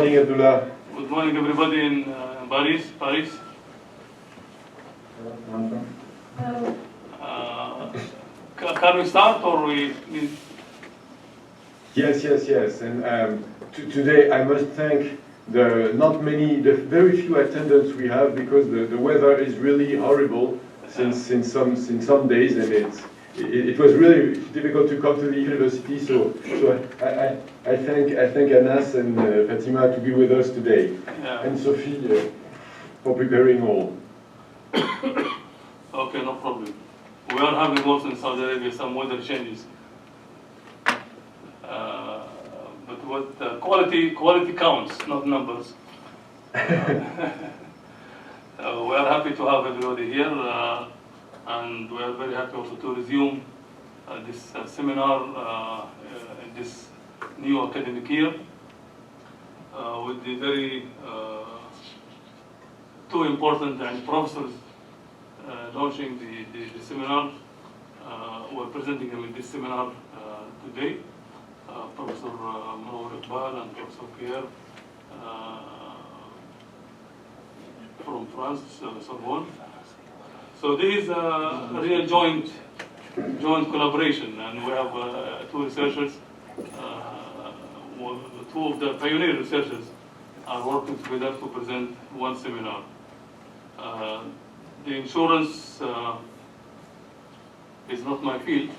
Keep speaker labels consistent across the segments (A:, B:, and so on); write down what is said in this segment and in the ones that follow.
A: morning, Abdullah.
B: Good morning, everybody in Paris. Can we start, or we need?
A: Yes. And today I must thank the very few attendants we have, because the weather is really horrible since some days, and it was really difficult to come to the university. So I thank Anas and Fatima to be with us today, and Sophie for preparing all.
B: Okay, no problem. We are having also in Saudi Arabia some weather changes. But what quality counts, not numbers. We are happy to have everybody here, and we are very happy also to resume this seminar in this new academic year with the very two important professors launching the seminar. We're presenting them in this seminar today. Professor Iqbal and Professor Pierre from France, Sorbonne. So this is a real joint collaboration, and we have two researchers, two of the pioneer researchers are working together to present one seminar. The insurance is not my field.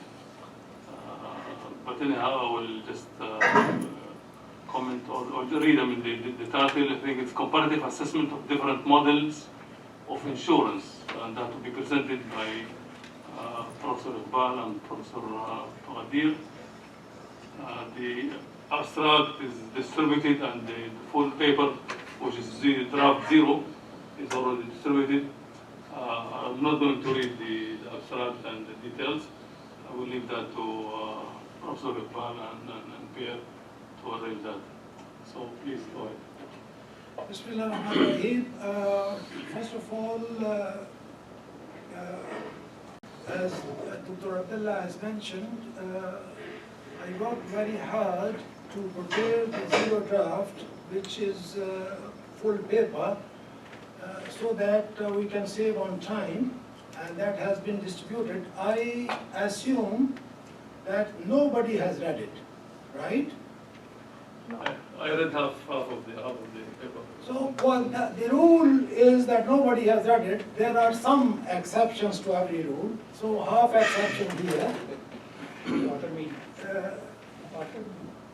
B: But anyhow, I will just comment or read them in the title. I think it's comparative assessment of different models of insurance, and that will be presented by Professor Iqbal and Professor Taqdיר. The abstract is distributed, and the full paper, which is draft 0, is already distributed. I'm not going to read the abstract and the details. I will leave that to Professor Iqbal and Pierre to arrange that. So please go ahead.
C: Bismillahirrahmanirrahim. First of all, as Dr. Abdullah has mentioned, I worked very hard to prepare the zero draft, which is full paper, so that we can save on time, and that has been distributed. I assume that nobody has read it, right?
B: I read half of the paper.
C: So, well, the rule is that nobody has read it. There are some exceptions to every rule. So, half exception here.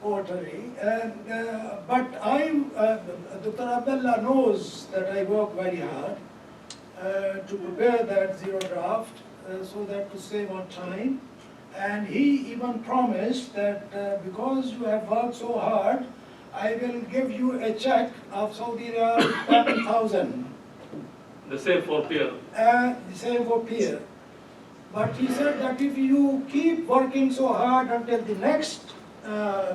C: Quarterly. But Dr. Abdullah knows that I work very hard to prepare that zero draft so that to save on time. And he even promised that because you have worked so hard, I will give you a check of Saudi Riyal 10,000.
B: The same for Pierre.
C: The same for Pierre. But he said that if you keep working so hard until the next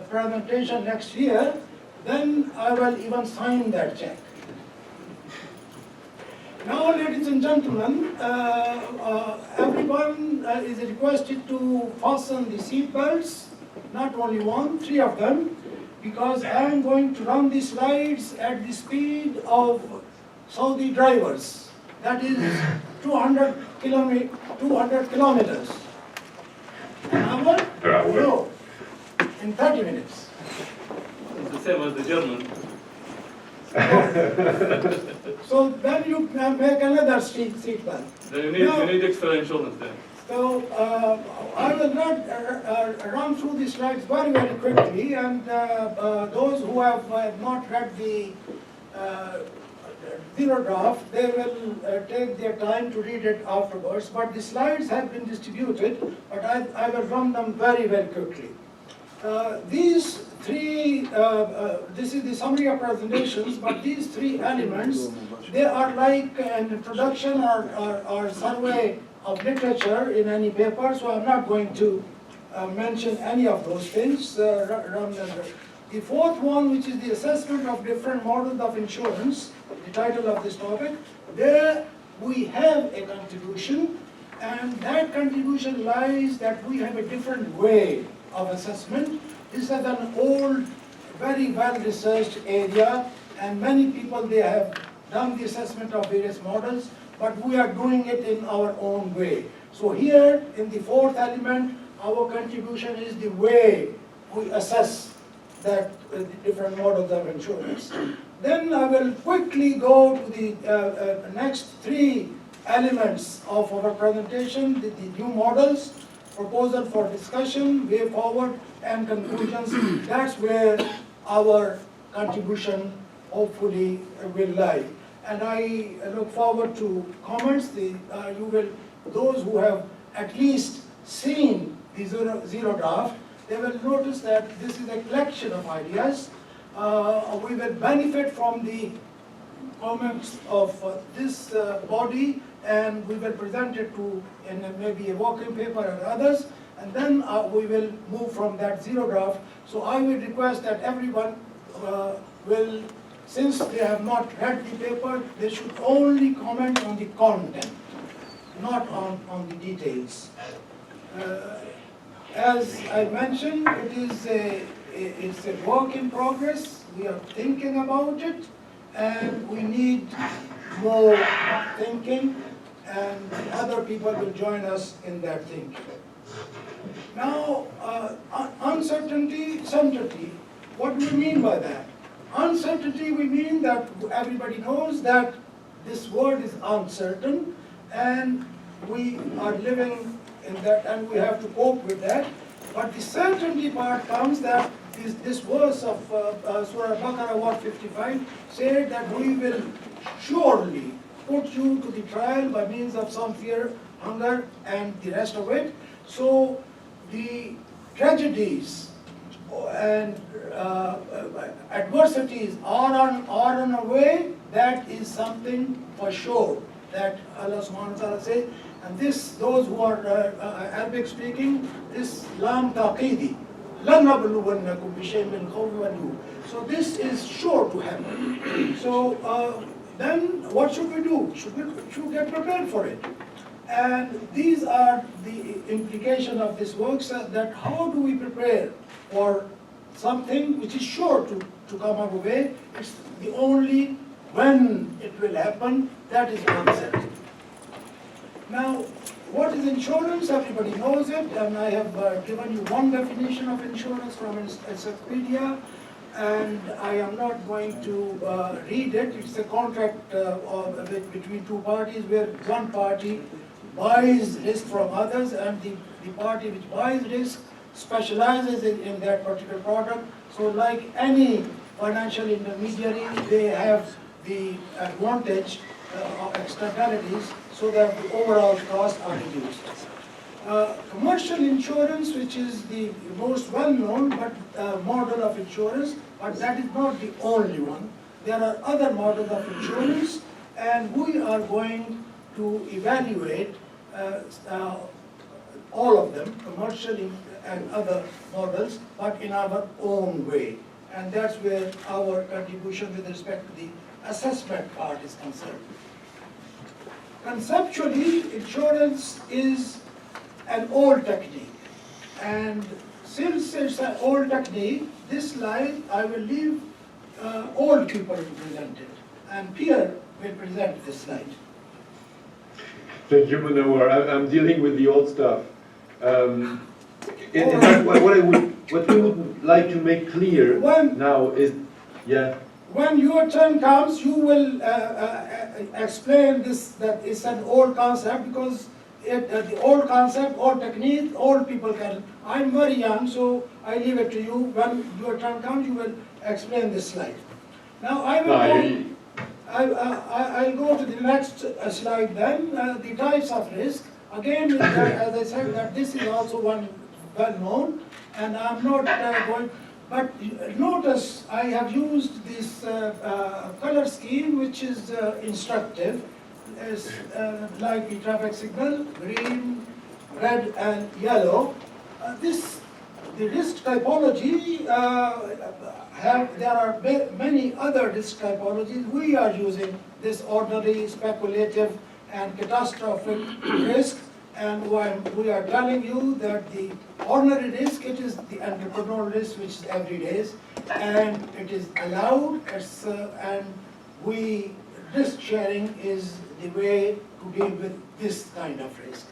C: presentation next year, then I will even sign that check. Now, ladies and gentlemen, everyone is requested to fasten the seat belts, not only one, 3 of them, because I am going to run the slides at the speed of Saudi drivers, that is 200 kilometers an hour?
A: Per hour.
C: No, in 30 minutes.
B: It's the same as the German.
C: So then you make another seat belt.
B: Then you need extra insurance then.
C: So I will not run through the slides very, very quickly, and those who have not read the zero draft, they will take their time to read it afterwards. But the slides have been distributed, but I will run them very, very quickly. These three, this is the summary of presentations, but these 3 elements, they are like an introduction or survey of literature in any paper, so I'm not going to mention any of those things. The 4th one, which is the assessment of different models of insurance, the title of this topic, there we have a contribution, and that contribution lies that we have a different way of assessment. This is an old very well-researched area, and many people, they have done the assessment of various models, but we are doing it in our own way. So here, in the fourth element, our contribution is the way we assess that the different models of insurance. Then I will quickly go to the next three elements of our presentation, the new models, proposal for discussion, way forward, and conclusions. That's where our contribution hopefully will lie. And I look forward to comments. Those who have at least seen the zero draft, they will notice that this is a collection of ideas. We will benefit from the comments of this body, and we will present it to in maybe a working paper or others, and then we will move from that zero draft. So I will request that everyone will, since they have not read the paper, they should only comment on the content, not on the details. As I mentioned, it's a work in progress. We are thinking about it, and we need more thinking, and other people will join us in that thinking. Now, uncertainty, certainty, what do we mean by that? Uncertainty, we mean that everybody knows that this world is uncertain, and we are living in that, and we have to cope with that. But the certainty part comes that this verse of Surah Al-Baqarah 155 said that we will surely put you to the trial by means of some fear, hunger, and the rest of it. So the tragedies and adversities are on a way. That is something for sure that Allah subhanahu wa ta'ala says. And those who are Arabic speaking, this lam taqidi, لَنَبْلُوَنَّكُمْ بِشَيْءٍ مِّنْ خَوْفٍ وَجُوعٍ. So this is sure to happen. So then what should we do? Should get prepared for it. And these are the implications of this work, that how do we prepare for something which is sure to come our way. It's the only when it will happen, that is uncertain. Now, what is insurance? Everybody knows it, and I have given you one definition of insurance from Encyclopedia, and I am not going to read it. It's a contract between two parties where one party buys risk from others, and the party which buys risk specializes in that particular product. So like any financial intermediary, they have the advantage of externalities so that the overall costs are reduced. Commercial insurance, which is the most well-known model of insurance, but that is not the only one. There are other models of insurance, and we are going to evaluate all of them, commercial and other models, but in our own way. And that's where our contribution with respect to the assessment part is concerned. Conceptually, insurance is an old technique. And since it's an old technique, this slide I will leave old people to present it. And Pierre will present this slide.
A: Thank you, Munawar. I'm dealing with the old stuff. In fact, what we would like to make clear now is, yeah.
C: When your turn comes, you will explain this, that it's an old concept, because the old concept, old technique, old people can. I'm very young, so I leave it to you. When your turn comes, you will explain this slide. Now I'll go to the next slide then, the types of risk. Again, as I said, that this is also one well known, and I'm not going. But notice I have used this color scheme, which is instructive, like the traffic signal, green, red, and yellow. The risk typology, there are many other risk typologies. We are using this ordinary, speculative, and catastrophic risk, And when we are telling you that the ordinary risk, it is the entrepreneurial risk, which is every day, and it is allowed, and risk sharing is the way to deal with this kind of risk.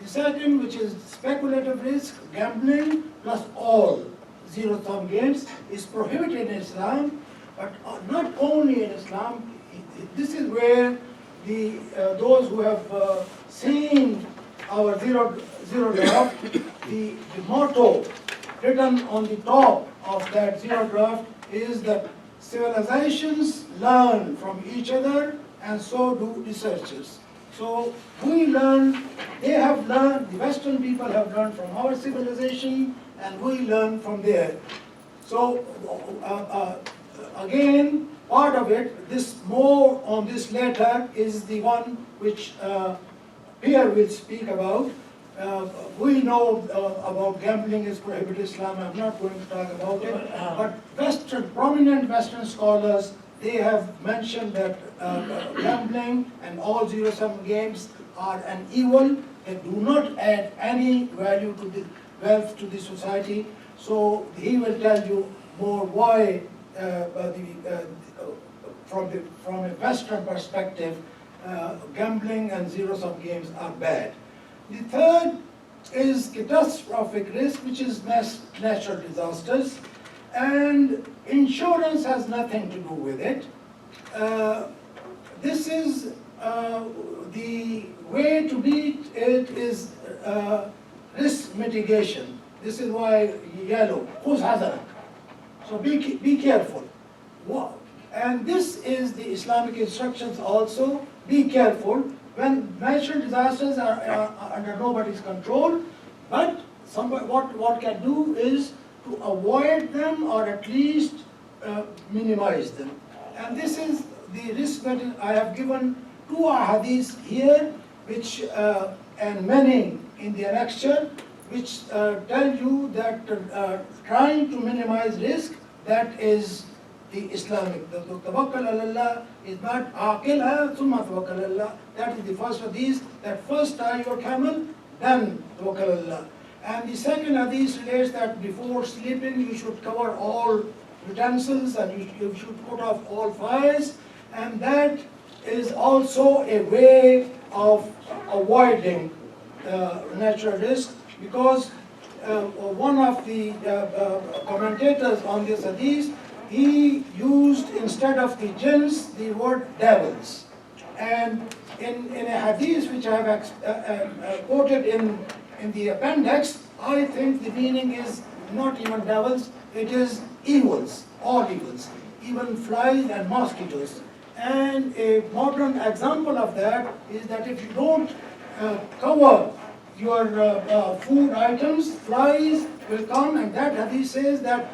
C: The second, which is speculative risk, gambling, plus all zero-sum games, is prohibited in Islam, but not only in Islam. This is where those who have seen our zero draft, the motto written on the top of that zero draft is that civilizations learn from each other, and so do researchers. So we learn, they have learned, the Western people have learned from our civilization, and we learn from theirs. So again, part of it, this more on this later, is the one which Pierre will speak about. We know about gambling is prohibited in Islam. I'm not going to talk about it. But prominent Western scholars, they have mentioned that gambling and all zero-sum games are an evil. They do not add any value to the wealth to the society. So he will tell you more why, from a Western perspective, gambling and zero-sum games are bad. The third is catastrophic risk, which is natural disasters, and insurance has nothing to do with it. This is the way to beat it is risk mitigation. This is why yellow, khuz hazara. So be careful. And this is the Islamic instructions also. Be careful when natural disasters are under nobody's control, but what can do is to avoid them or at least minimize them. And this is the risk that I have given two hadiths here, which and many in the annexure, which tell you that trying to minimize risk, that is the Islamic. The tawakkal Allah is not aqilha thumma tawakkal Allah. That is the first of these. That first tie your camel, then tawakkal Allah. And the second hadith relates that before sleeping you should cover all utensils and you should put off all fires. And that is also a way of avoiding natural risk, because one of the commentators on this hadith, he used instead of the jinns the word devils. And in a hadith which I have quoted in the appendix, I think the meaning is not even devils, it is evils, all evils, even flies and mosquitoes. And a modern example of that is that if you don't cover your food items, flies will come, and that hadith says that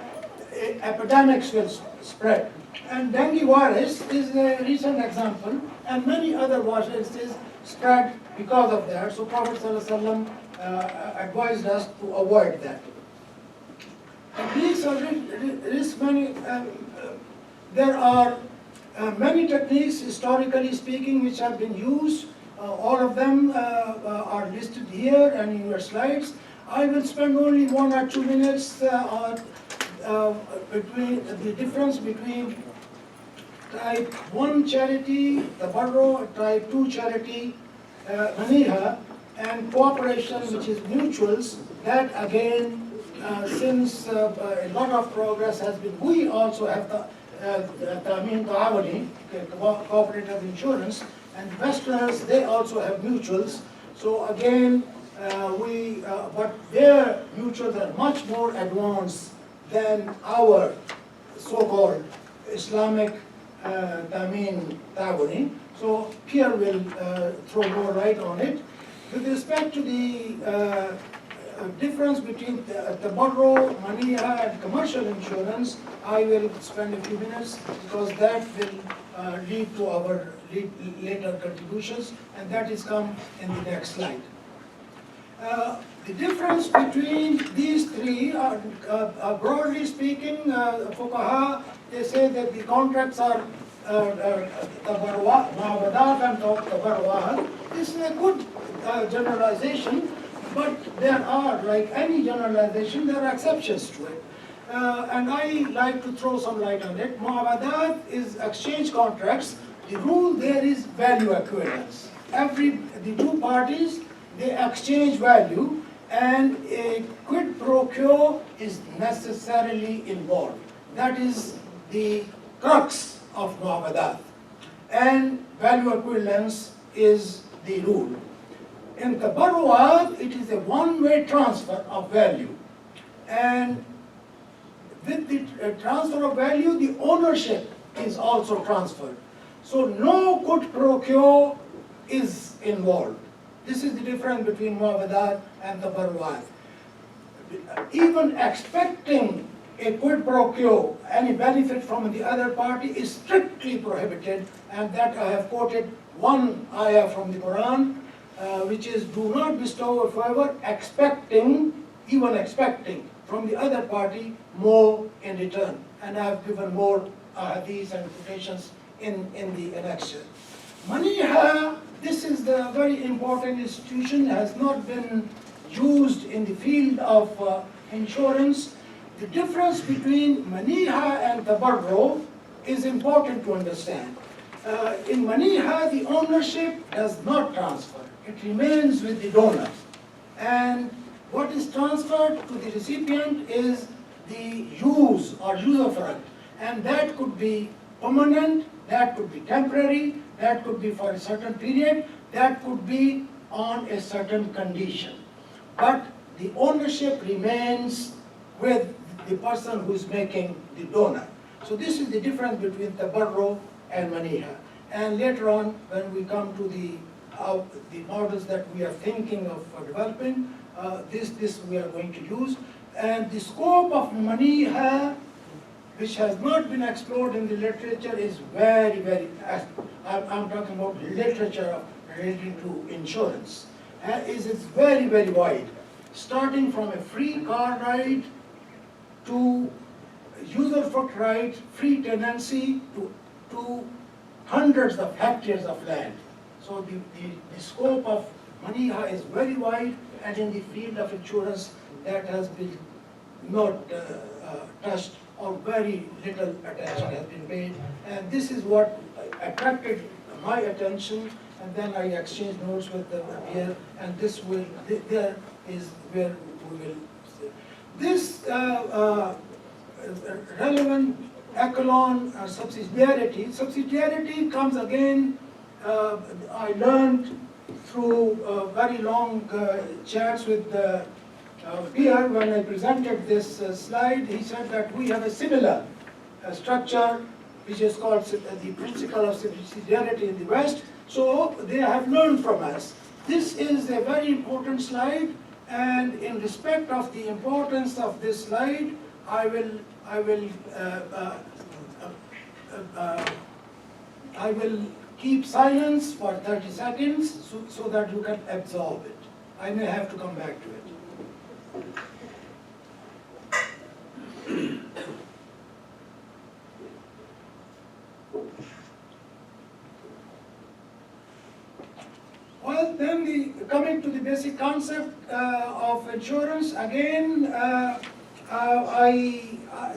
C: epidemics will spread. And dengue virus is a recent example, and many other viruses spread because of that. So Prophet ﷺ advised us to avoid that. And these are there are many techniques, historically speaking, which have been used. All of them are listed here and in your slides. I will spend only 1 or 2 minutes on between the difference between type 1 charity, the Barro, type 2 charity, Maniha, and cooperation, which is mutuals. That again, since a lot of progress has been, we also have the تأمين تعاوني, cooperative insurance, and Westerners, they also have mutuals. So again, but their mutuals are much more advanced than our so-called Islamic تأمين تعاوني. So Pierre will throw more light on it. With respect to the difference between tabarru, maniha, and commercial insurance, I will spend a few minutes because that will lead to our later contributions, and that is come in the next slide. The difference between these three, broadly speaking, fuqaha, they say that the contracts are معاودات and تبرعات. This is a good generalization, but there are, like any generalization, there are exceptions to it. And I like to throw some light on it. Muawadat is exchange contracts. The rule there is value equivalence. The two parties, they exchange value, and a quid pro quo is necessarily involved. That is the crux of muawadat. And value equivalence is the rule. In tabarruat, it is a one-way transfer of value. And with the transfer of value, the ownership is also transferred. So no quid pro quo is involved. This is the difference between muawadat and tabarruat. Even expecting a quid pro quo, any benefit from the other party, is strictly prohibited, and that I have quoted one ayah from the Quran, which is, do not bestow a favor even expecting from the other party more in return. And I have given more hadiths and quotations in the annexure. Maniha, this is the very important institution, has not been used in the field of insurance. The difference between maniha and tabarru is important to understand. In maniha, the ownership does not transfer. It remains with the donor. And what is transferred to the recipient is the use or usufruct. And that could be permanent, that could be temporary, that could be for a certain period, that could be on a certain condition. But the ownership remains with the person who is making the donor. So this is the difference between tabarru and maniha. And later on, when we come to the models that we are thinking of developing, this we are going to use. And the scope of maniha, which has not been explored in the literature, is very, very, I'm talking about literature relating to insurance, it's very, very wide. Starting from a free car ride to usufruct right, free tenancy, to hundreds of hectares of land. So the scope of maniha is very wide, and in the field of insurance that has been not touched, or very little attention has been paid. And this is what attracted my attention, and then I exchanged notes with them here, and there is where we will see. This relevant echelon subsidiarity comes again, I learned through very long chats with Pierre. When I presented this slide, he said that we have a similar structure which is called the principle of subsidiarity in the West. So they have learned from us. This is a very important slide, and in respect of the importance of this slide, I will keep silence for 30 seconds so that you can absorb it. I may have to come back to it. Well, then coming to the basic concept of insurance, again,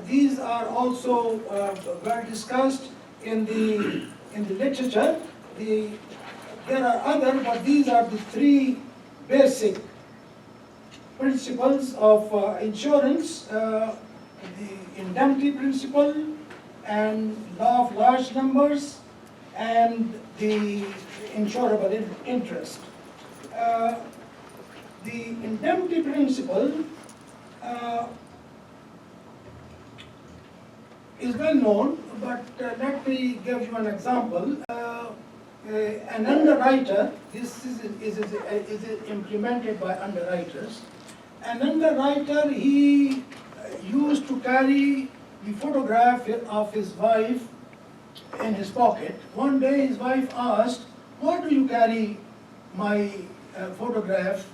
C: these are also well discussed in the literature. There are other, but these are the three basic principles of insurance: the indemnity principle, and law of large numbers, and the insurable interest. The indemnity principle is well known, but let me give you an example. An underwriter, this is implemented by underwriters. An underwriter, he used to carry the photograph of his wife in his pocket. One day his wife asked, "Why do you carry my photograph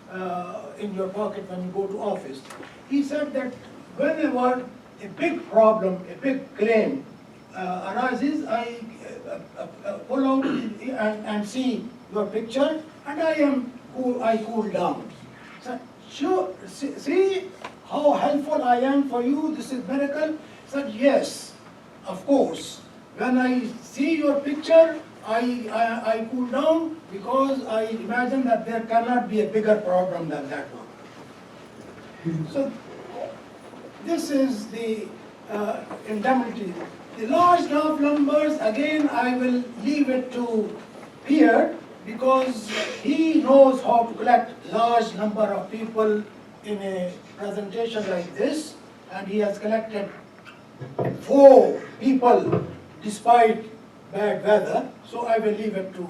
C: in your pocket when you go to office?" He said that whenever a big problem, a big claim arises, I pull out and see your picture, and I cool down. So, sure, see how helpful I am for you, this is miracle? Said, yes, of course. When I see your picture, I cool down because I imagine that there cannot be a bigger problem than that one. So this is the indemnity. The large draft numbers, again, I will leave it to Pierre because he knows how to collect large number of people in a presentation like this, and he has collected 4 people despite bad weather, so I will leave it to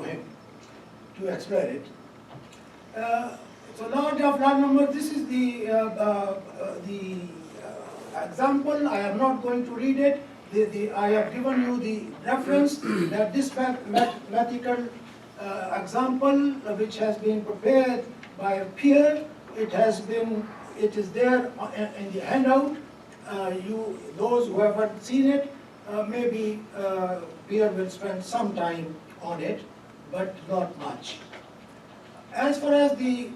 C: him to explain it. So large of large number, this is the example. I am not going to read it. I have given you the reference that this mathematical example which has been prepared by a peer, it is there in the handout. Those who haven't seen it, maybe Pierre will spend some time on it, but not much. As far as the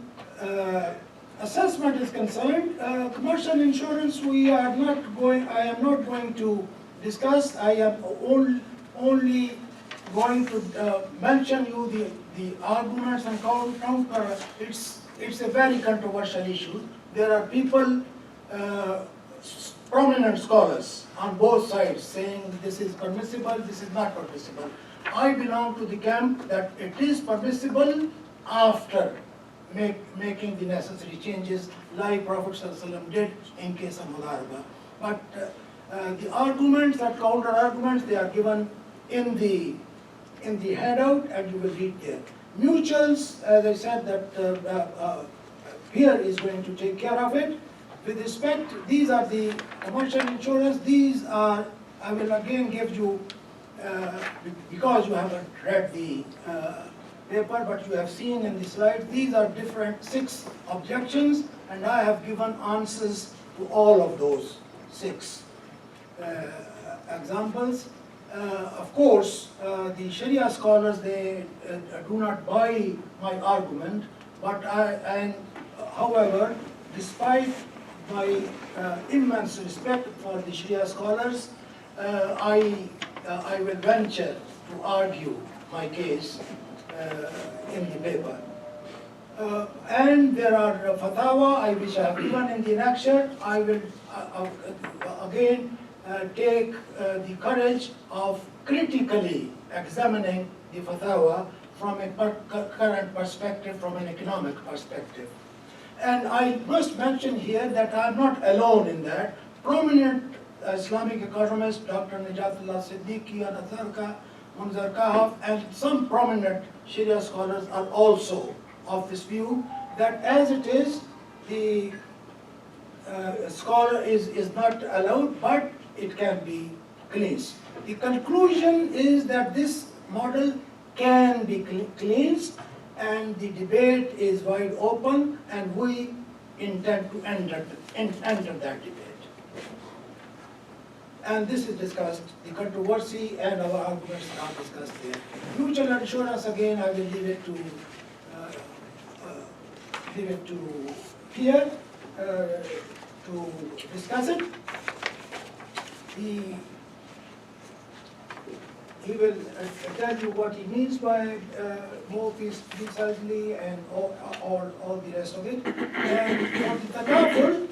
C: assessment is concerned, commercial insurance I am not going to discuss. I am only going to mention you the arguments and counter. It's a very controversial issue. There are people, prominent scholars on both sides saying this is permissible, this is not permissible. I belong to the camp that it is permissible after making the necessary changes like Prophet ﷺ did in case of Mudaraba. But the arguments and counter arguments, they are given in the handout and you will read there. Mutuals, as I said, that Pierre is going to take care of it. With respect, these are the commercial insurance. These are, I will again give you, because you haven't read the paper, but you have seen in the slide, these are different 6 objections, and I have given answers to all of those 6 examples. Of course, the Sharia scholars, they do not buy my argument, but however, despite my immense respect for the Sharia scholars, I will venture to argue my case in the paper. And there are fatwa which I have given in the lecture. I will again take the courage of critically examining the fatwa from a current perspective, from an economic perspective. And I must mention here that I am not alone in that. Prominent Islamic economists, Dr. Najatullah Siddiqui, Anatharka, Munzar Kahaf, and some prominent Sharia scholars are also of this view that as it is, the scholar is not allowed, but it can be cleansed. The conclusion is that this model can be cleansed, and the debate is wide open, and we intend to enter that debate. And this is discussed, the controversy and our arguments are discussed there. Mutual insurance, again, I will leave it to Pierre to discuss it. He will tell you what he means by more precisely and all the rest of it. And for the takaful,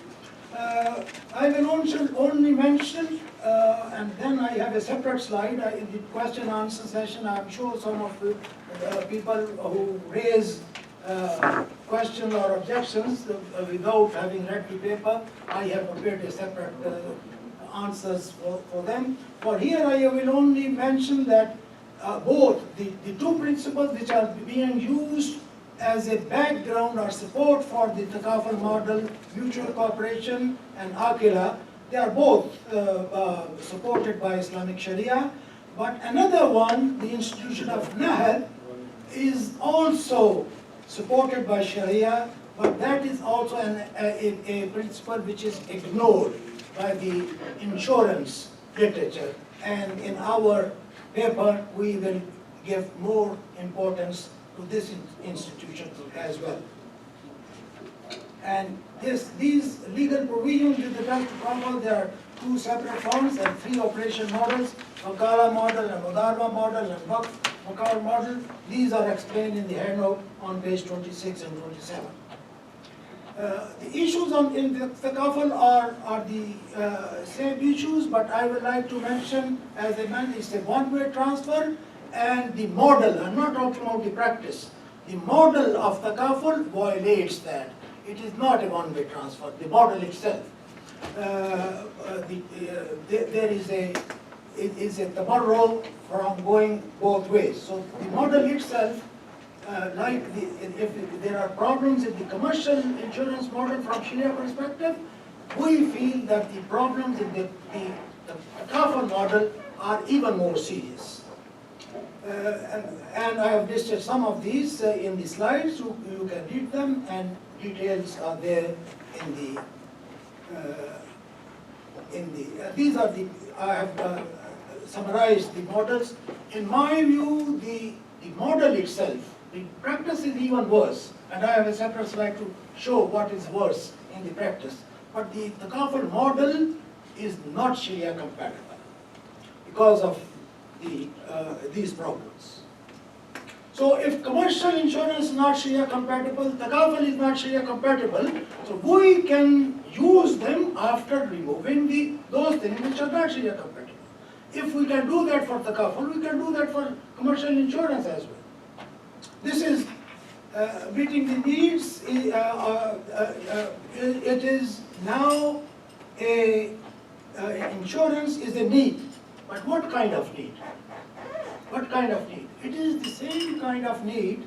C: I will only mention, and then I have a separate slide in the question and answer session. I'm sure some of the people who raise questions or objections without having read the paper, I have prepared a separate answers for them. For here I will only mention that both the 2 principles which are being used as a background or support for the takaful model, mutual cooperation and akila, they are both supported by Islamic Sharia. But another one, the institution of Nahad, is also supported by Sharia, but that is also a principle which is ignored by the insurance literature. And in our paper, we will give more importance to this institution as well. And these legal provisions with regard to TOEFL, there are 2 separate forms and 3 operation models, Makala model and Mudarba model and Maqarn model. These are explained in the handout on page 26 and 27. The issues in the TOEFL are the same issues, but I would like to mention, as I mentioned, it's a one-way transfer, and the model, I'm not talking about the practice, the model of TOEFL violates that. It is not a one-way transfer, the model itself. There is a tabarro from going both ways. So the model itself, if there are problems in the commercial insurance model from Sharia perspective, we feel that the problems in the TOEFL model are even more serious. And I have listed some of these in the slides, so you can read them, and details are there in the these are the, I have summarized the models. In my view, the model itself, the practice is even worse, and I have a separate slide to show what is worse in the practice. But the TOEFL model is not Sharia compatible because of these problems. So if commercial insurance is not Sharia compatible, TOEFL is not Sharia compatible, so we can use them after removing those things which are not Sharia compatible. If we can do that for TOEFL, we can do that for commercial insurance as well. This is meeting the needs. It is now insurance is a need, but what kind of need? What kind of need? It is the same kind of need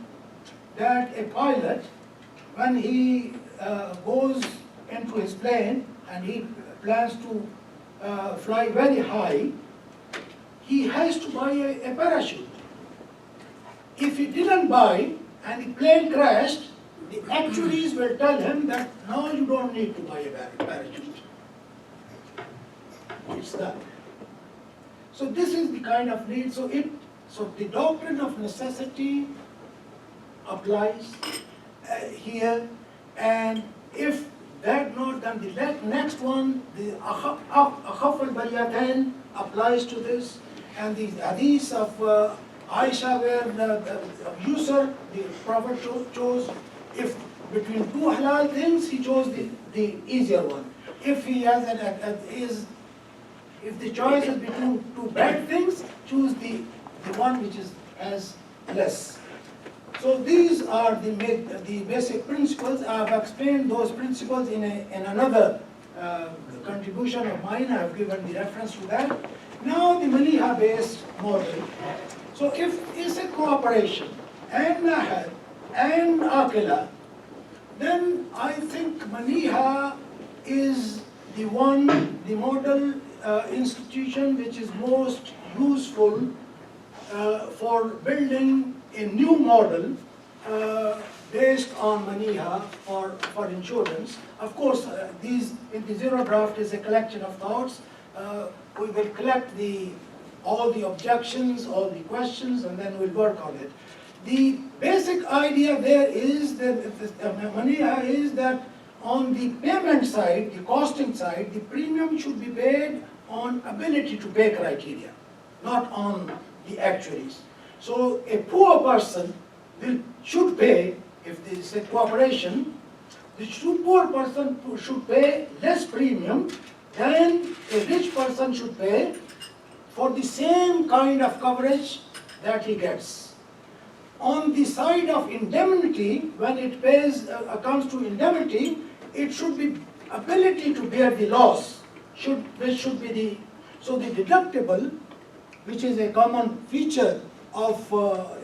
C: that a pilot, when he goes into his plane and he plans to fly very high, he has to buy a parachute. If he didn't buy and the plane crashed, the actuaries will tell him that now you don't need to buy a parachute. It's done. So this is the kind of need. So the doctrine of necessity applies here, and if that not, then the next one, the akhaf al-bariyatayn applies to this, and the hadith of Aisha where the abuser, the Prophet chose, if between 2 halal things, he chose the easier one. If he has if the choice is between 2 bad things, choose the one which has less. So these are the basic principles. I have explained those principles in another contribution of mine. I have given the reference to that. Now the Maniha-based model. So if it's a cooperation and Nahad and Aqila, then I think Maniha is the model institution which is most useful for building a new model based on Maniha for insurance. Of course, in the zero draft is a collection of thoughts. We will collect all the objections, all the questions, and then we'll work on it. The basic idea there is that Maniha is that on the payment side, the costing side, the premium should be paid on ability to pay criteria, not on the actuaries. So a poor person should pay, if there is a cooperation, the poor person should pay less premium than a rich person should pay for the same kind of coverage that he gets. On the side of indemnity, when it comes to indemnity, it should be ability to bear the loss, which should be so the deductible, which is a common feature of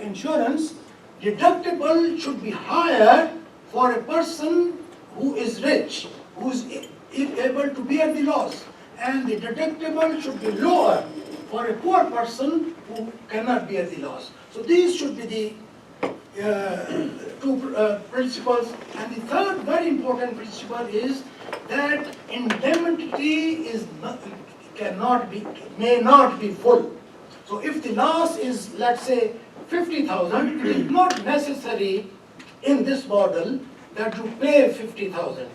C: insurance, deductible should be higher for a person who is rich, who is able to bear the loss, and the deductible should be lower for a poor person who cannot bear the loss. So these should be the 2 principles. And the third very important principle is that indemnity is not, may not be full. So if the loss is, let's say, 50,000, it is not necessary in this model that you pay 50,000.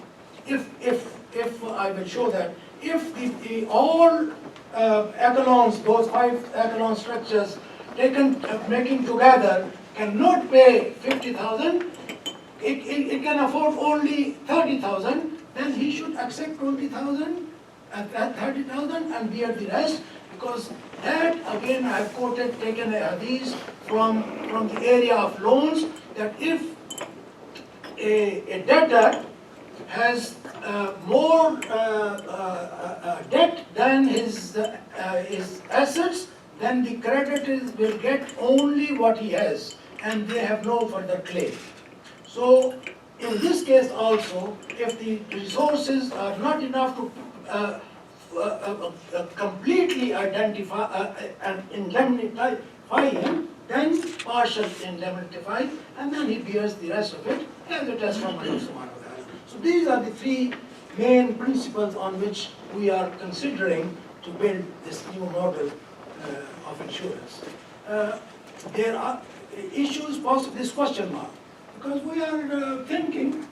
C: If I will show that, if the all echelons, those 5 echelon structures taken, making together, cannot pay 50,000, it can afford only 30,000, then he should accept 20,000 at 30,000 and bear the rest, because that, again, I have quoted, taken a hadith from the area of loans, that if a debtor has more debt than his assets, then the creditors will get only what he has, and they have no further claim. So, in this case also, if the resources are not enough to completely identify and indemnify him, then partial indemnify, and then he bears the rest of it as it is from Allah subhanahu wa ta'ala. So these are the 3 main principles on which we are considering to build this new model of insurance. There are issues, this question mark, because we are thinking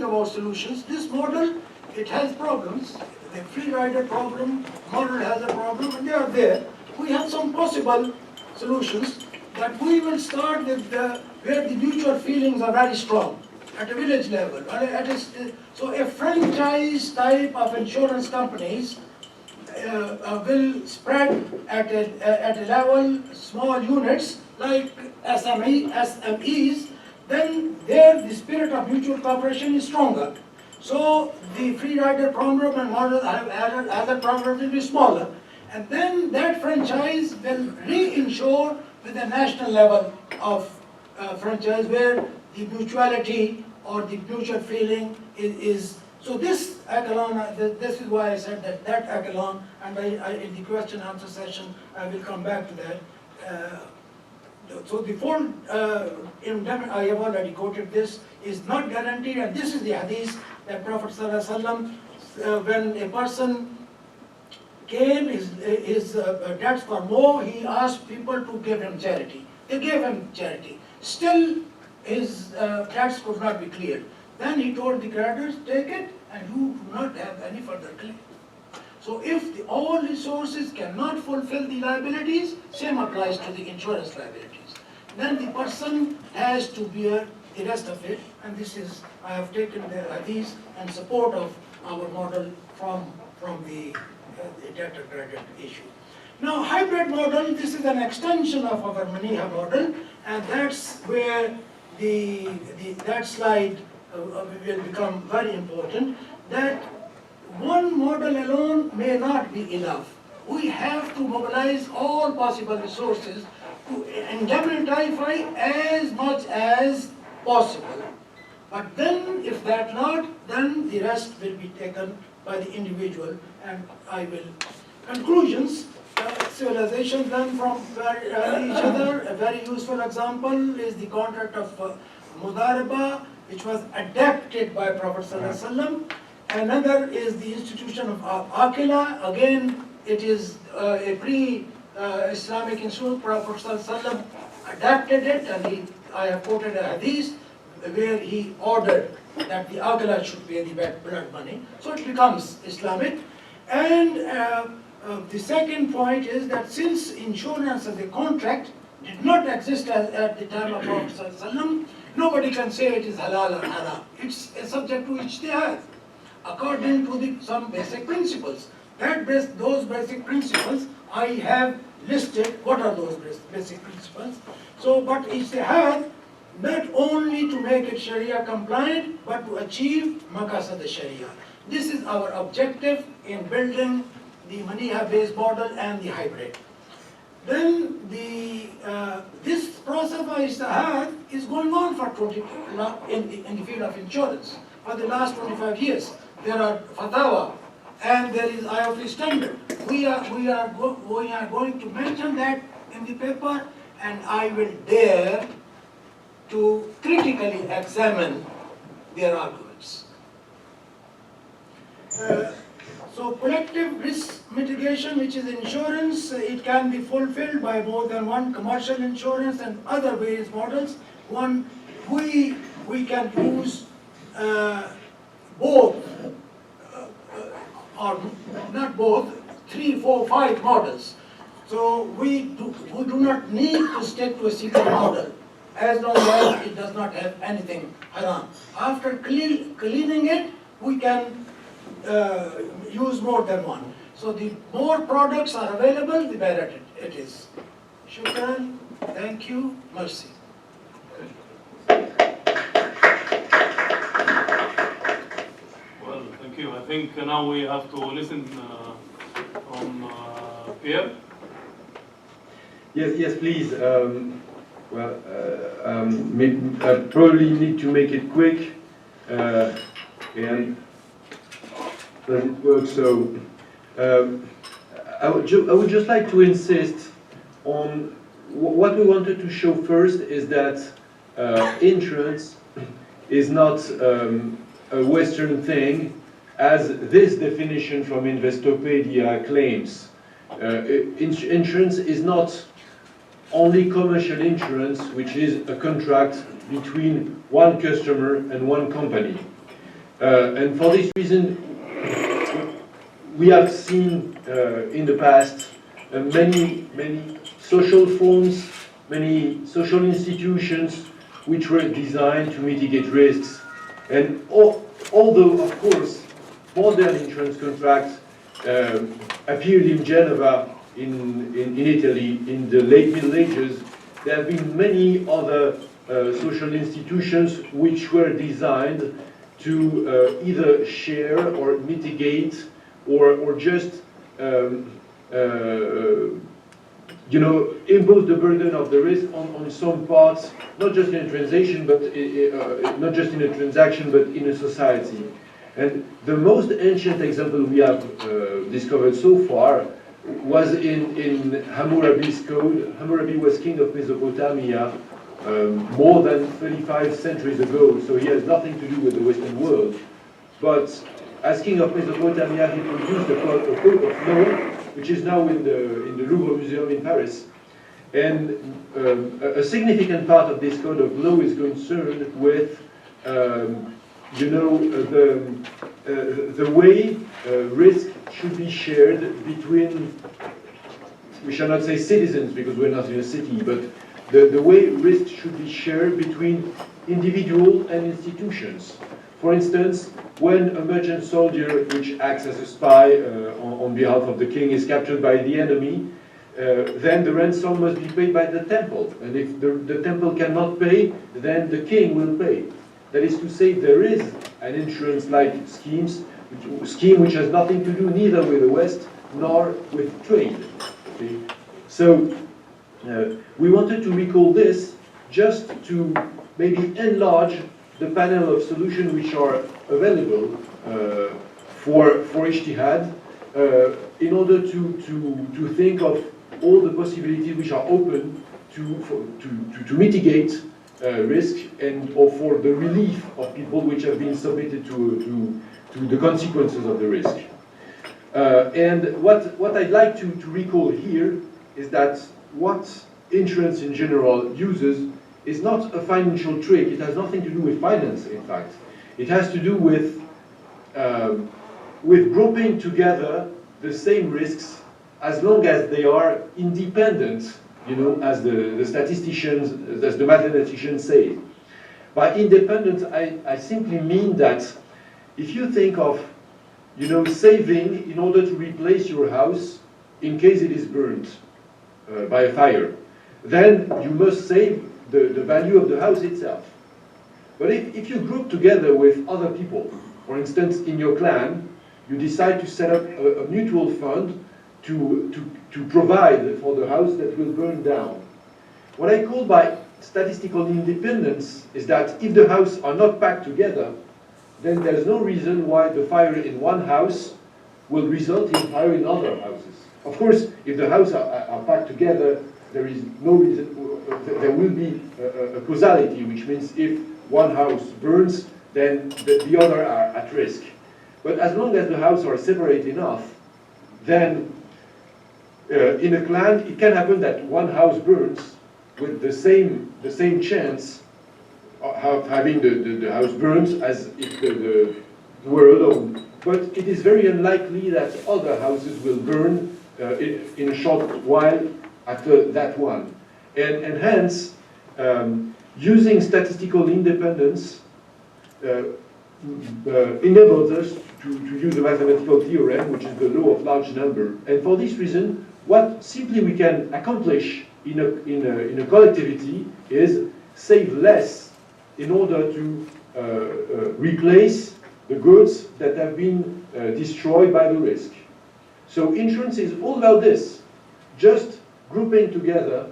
C: about solutions. This model, it has problems. The free rider problem, model has a problem, and they are there. We have some possible solutions that we will start with where the mutual feelings are very strong, at a village level. So a franchise type of insurance companies will spread at a level, small units like SMEs, then there the spirit of mutual cooperation is stronger. So the free rider problem and model other problems will be smaller. And then that franchise will reinsure with a national level of franchise where the mutuality or the mutual feeling is. So this echelon, this is why I said that echelon, and in the question and answer session, I will come back to that. So the full, I have already quoted this, is not guaranteed, and this is the hadith that Prophet ﷺ, when a person came, his debts were more, he asked people to give him charity. They gave him charity. Still, his debts could not be cleared. Then he told the creditors, take it, and you do not have any further claim. So if all resources cannot fulfill the liabilities, same applies to the insurance liabilities. Then the person has to bear the rest of it, and this is, I have taken the hadith and support of our model from the debtor credit issue. Now, hybrid model, this is an extension of our Maniha model, and that's where that slide will become very important, that one model alone may not be enough. We have to mobilize all possible resources to indemnify as much as possible. But then, if that not, then the rest will be taken by the individual, and I will. Conclusions, civilizations learn from each other. A very useful example is the contract of Mudaraba, which was adapted by Prophet ﷺ. Another is the institution of Aqila. Again, it is a pre-Islamic institute. Prophet ﷺ adapted it, and I have quoted a hadith where he ordered that the Aqila should pay the blood money. So it becomes Islamic. And the second point is that since insurance as a contract did not exist at the time of Prophet ﷺ, nobody can say it is halal or haram. It's a subject to ijtihad, according to some basic principles. Those basic principles, I have listed what are those basic principles. So, but ijtihad, not only to make it Sharia compliant, but to achieve maqasid Sharia. This is our objective in building the Maniha-based model and the hybrid. Then this process of ijtihad is going on for in the field of insurance for the last 25 years. There are fatwa and there is IOP standard. We are going to mention that in the paper, and I will dare to critically examine their arguments. So collective risk mitigation, which is insurance, it can be fulfilled by more than one commercial insurance and other various models. One, we can use both, or not both, 3, 4, 5 models. So we do not need to stick to a single model as long as it does not have anything haram. After cleaning it, we can use more than one. So the more products are available, the better it is. Shukran, thank you, mercy.
B: Well, thank you. I think now we have to listen from Pierre.
A: Yes, please. Maybe, I probably need to make it quick, and does it work? So, I would just like to insist on what we wanted to show first is that insurance is not a Western thing, as this definition from Investopedia claims. Insurance is not only commercial insurance, which is a contract between one customer and one company. And for this reason, we have seen in the past many social forms, many social institutions which were designed to mitigate risks. And although, of course, modern insurance contracts appeared in Geneva in Italy in the late Middle Ages, there have been many other social institutions which were designed to either share or mitigate or just impose the burden of the risk on some parts, not just in a transaction, but in a society. And the most ancient example we have discovered so far was in Hammurabi's code. Hammurabi was king of Mesopotamia more than 35 centuries ago, so he has nothing to do with the Western world. But as king of Mesopotamia, he produced a code of law, which is now in the Louvre Museum in Paris. And a significant part of this code of law is concerned with the way risk should be shared between, we shall not say citizens because we're not in a city, but the way risk should be shared between individual and institutions. For instance, when a merchant soldier which acts as a spy on behalf of the king is captured by the enemy, then the ransom must be paid by the temple. And if the temple cannot pay, then the king will pay. That is to say, there is an insurance-like scheme which has nothing to do neither with the West nor with trade. Okay? So we wanted to recall this just to maybe enlarge the panel of solutions which are available for Ijtihad in order to think of all the possibilities which are open to mitigate risk and or for the relief of people which have been submitted to the consequences of the risk. And what I'd like to recall here is that what insurance in general uses is not a financial trick. It has nothing to do with finance, in fact. It has to do with grouping together the same risks as long as they are independent, as the statisticians, as the mathematicians say. By independent, I simply mean that if you think of, saving in order to replace your house in case it is burned by a fire, then you must save the value of the house itself. But if you group together with other people, for instance, in your clan, you decide to set up a mutual fund to provide for the house that will burn down. What I call by statistical independence is that if the houses are not packed together, then there's no reason why the fire in one house will result in fire in other houses. Of course, if the houses are packed together, there is no reason, there will be a causality, which means if one house burns, then the other are at risk. But as long as the houses are separate enough, then in a clan, it can happen that one house burns with the same chance of having the house burns as if the were alone. But it is very unlikely that other houses will burn in a short while after that one. And hence, using statistical independence enables us to use a mathematical theorem, which is the law of large number. And for this reason, what simply we can accomplish in a collectivity is save less in order to replace the goods that have been destroyed by the risk. So insurance is all about this, just grouping together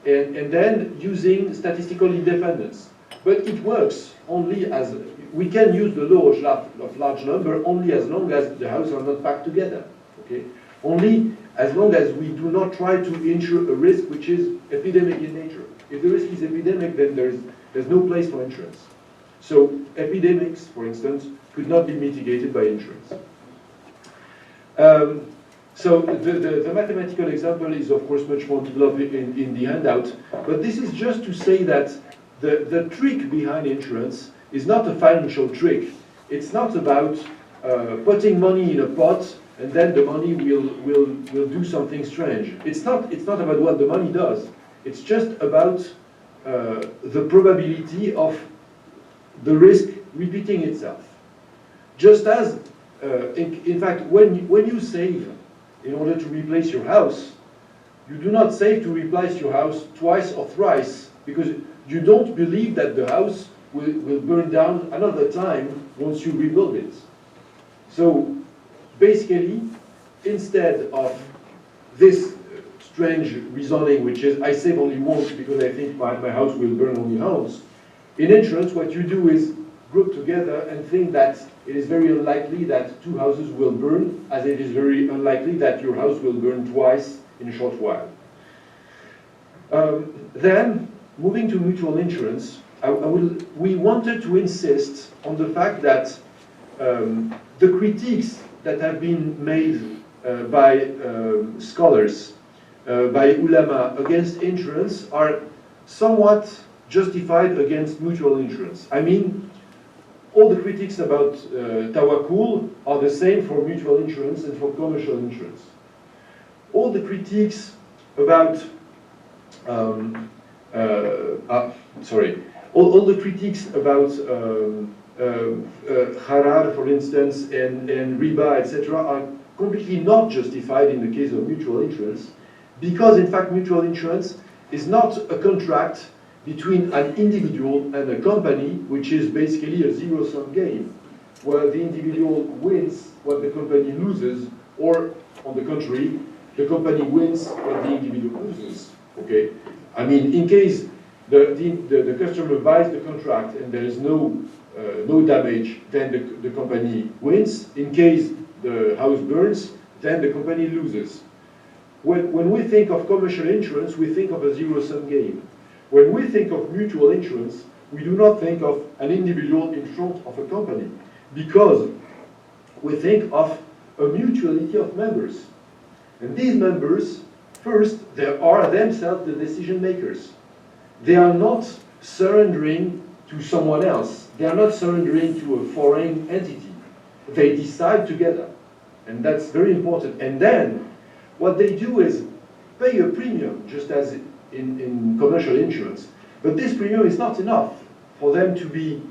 A: and then using statistical independence. But it works only as, we can use the law of large number only as long as the houses are not packed together, okay? Only as long as we do not try to insure a risk which is epidemic in nature. If the risk is epidemic, then there's no place for insurance. So epidemics, for instance, could not be mitigated by insurance. So the mathematical example is, of course, much more developed in the handout, but this is just to say that the trick behind insurance is not a financial trick. It's not about putting money in a pot and then the money will do something strange. It's not about what the money does. It's just about the probability of the risk repeating itself. Just as, in fact, when you save in order to replace your house, you do not save to replace your house twice or thrice, because you don't believe that the house will burn down another time once you rebuild it. So basically, instead of this strange reasoning, which is I save only once because I think my house will burn only once, in insurance what you do is group together and think that it is very unlikely that two houses will burn, as it is very unlikely that your house will burn twice in a short while. Then, moving to mutual insurance, we wanted to insist on the fact that the critiques that have been made by scholars, by ulama against insurance are somewhat justified against mutual insurance. I mean, all the critiques about tawakkul are the same for mutual insurance and for commercial insurance. All the critiques about all the critiques about harar, for instance, and riba, etc., are completely not justified in the case of mutual insurance, because in fact mutual insurance is not a contract between an individual and a company, which is basically a zero-sum game, where the individual wins what the company loses, or on the contrary, the company wins what the individual loses. Okay, I mean, in case the customer buys the contract and there is no damage, then the company wins. In case the house burns, then the company loses. When we think of commercial insurance, we think of a zero-sum game. When we think of mutual insurance, we do not think of an individual in front of a company, because we think of a mutuality of members. And these members, first, they are themselves the decision makers. They are not surrendering to someone else. They are not surrendering to a foreign entity. They decide together. And that's very important. And then, what they do is pay a premium, just as in commercial insurance. But this premium is not enough for them to be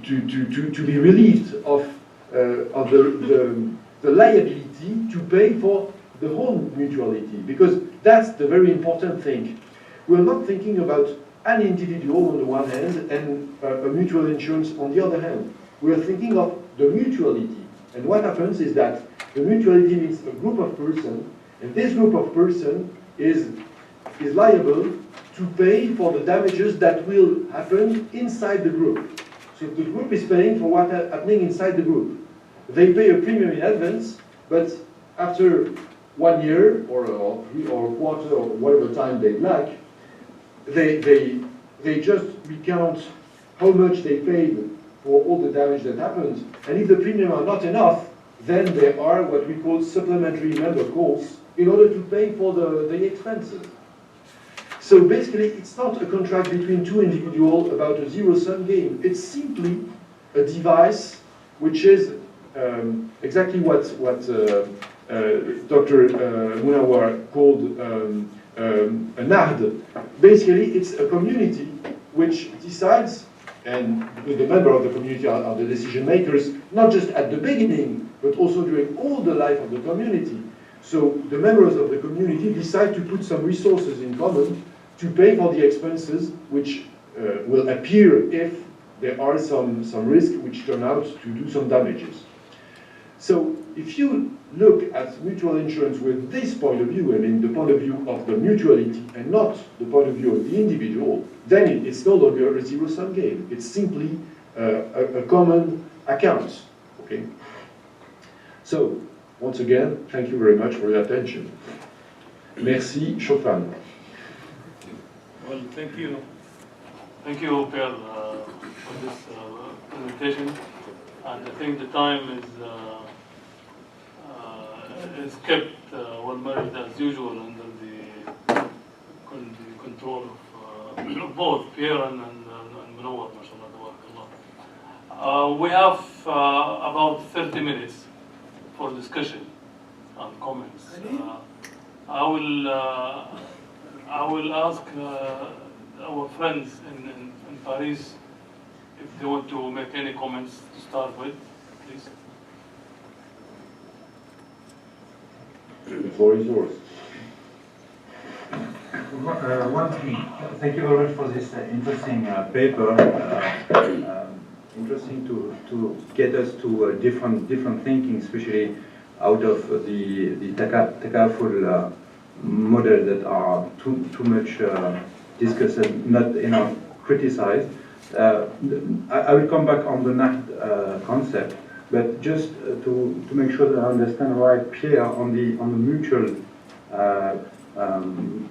A: to be relieved of the liability to pay for the whole mutuality, because that's the very important thing. We're not thinking about an individual on the one hand and a mutual insurance on the other hand. We're thinking of the mutuality. And what happens is that the mutuality means a group of persons, and this group of persons is liable to pay for the damages that will happen inside the group. So the group is paying for what's happening inside the group. They pay a premium in advance, but after 1 year or a quarter or whatever time they like, they just recount how much they paid for all the damage that happens. And if the premiums are not enough, then there are what we call supplementary member calls in order to pay for the expenses. So basically, it's not a contract between two individuals about a zero-sum game. It's simply a device which is exactly what Dr. Munawar called a NARD. Basically, it's a community which decides, and the member of the community are the decision makers, not just at the beginning, but also during all the life of the community. So the members of the community decide to put some resources in common to pay for the expenses which will appear if there are some risk which turn out to do some damages. So if you look at mutual insurance with this point of view, I mean the point of view of the mutuality and not the point of view of the individual, then it's no longer a zero-sum game. It's simply a common account. Okay. So once again, thank you very much for your attention. Merci, Chopin.
B: Well, thank you. Thank you, Pierre, for this presentation. And I think the time is kept well managed as usual under the control of both Pierre and Munawar, mashallah, tabarakallah. We have about 30 minutes for discussion and comments. I will ask our friends in Paris if they want to make any comments to start with, please.
A: The floor is yours.
D: One thing, thank you very much for this interesting paper. Interesting to get us to different thinking, especially out of the takaful model that are too much discussed and not enough criticized. I will come back on the NAHD concept, but just to make sure that I understand right, Pierre, on the mutual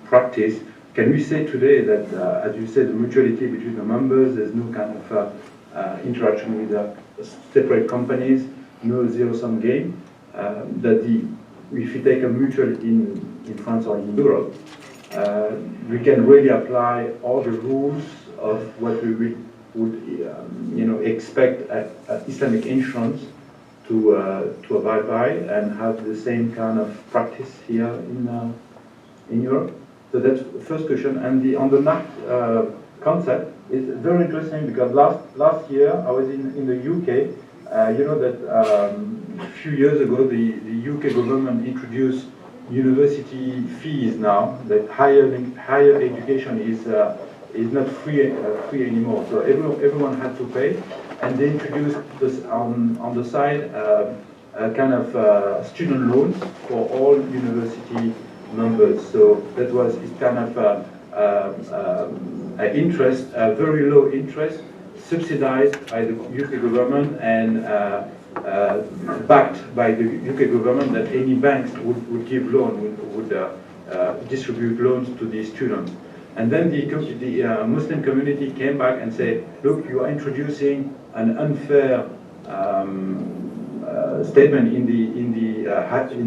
D: practice, can we say today that, as you said, the mutuality between the members, there's no kind of interaction with separate companies, no zero-sum game, that if you take a mutual in France or in Europe, we can really apply all the rules of what we would expect at Islamic insurance to abide by and have the same kind of practice here in Europe. So that's the first question. And on the NAHD concept is very interesting because last year I was in the UK. You know that a few years ago the UK government introduced university fees now, that higher education is not free anymore. So everyone had to pay, and they introduced this on the side a kind of student loans for all university members. So that was kind of interest, very low interest, subsidized by the UK government and backed by the UK government, that any banks would give loan, would distribute loans to these students. And then the Muslim community came back and said, look, you are introducing an unfair statement in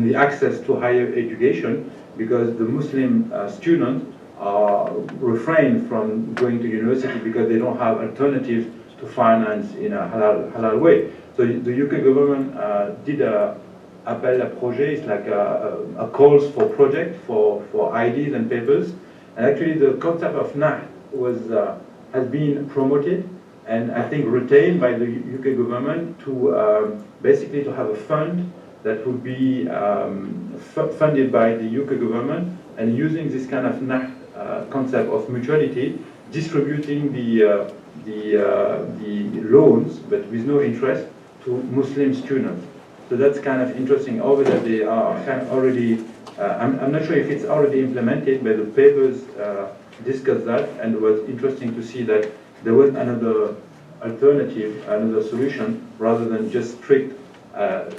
D: the access to higher education, because the Muslim students are refrained from going to university because they don't have alternatives to finance in a halal way. So the UK government did a appel à projet. It's like a calls for project for ideas and papers. And actually the concept of NAHD has been promoted and I think retained by the UK government to basically to have a fund that would be funded by the UK government, and using this kind of NAHD concept of mutuality, distributing the loans but with no interest to Muslim students. So that's kind of interesting. Over there they are kind of already, I'm not sure if it's already implemented, but the papers discuss that, and it was interesting to see that there was another alternative, another solution, rather than just strict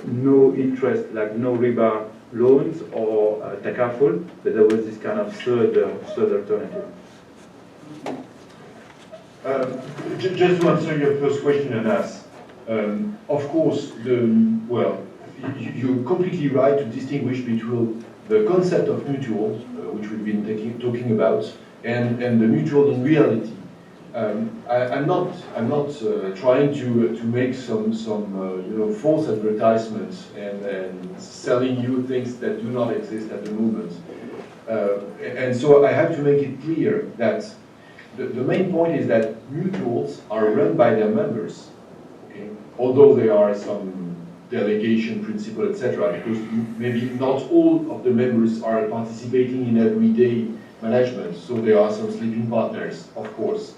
D: no interest, like no riba loans or takaful, but there was this kind of third alternative.
A: Just to answer your first question and ask, of course, you're completely right to distinguish between the concept of mutual, which we've been talking about, and the mutual in reality. I'm not trying to make some false advertisements and selling you things that do not exist at the moment. And so I have to make it clear that the main point is that mutuals are run by their members, okay? Although there are some delegation principle, etc., because maybe not all of the members are participating in everyday management, so there are some sleeping partners, of course.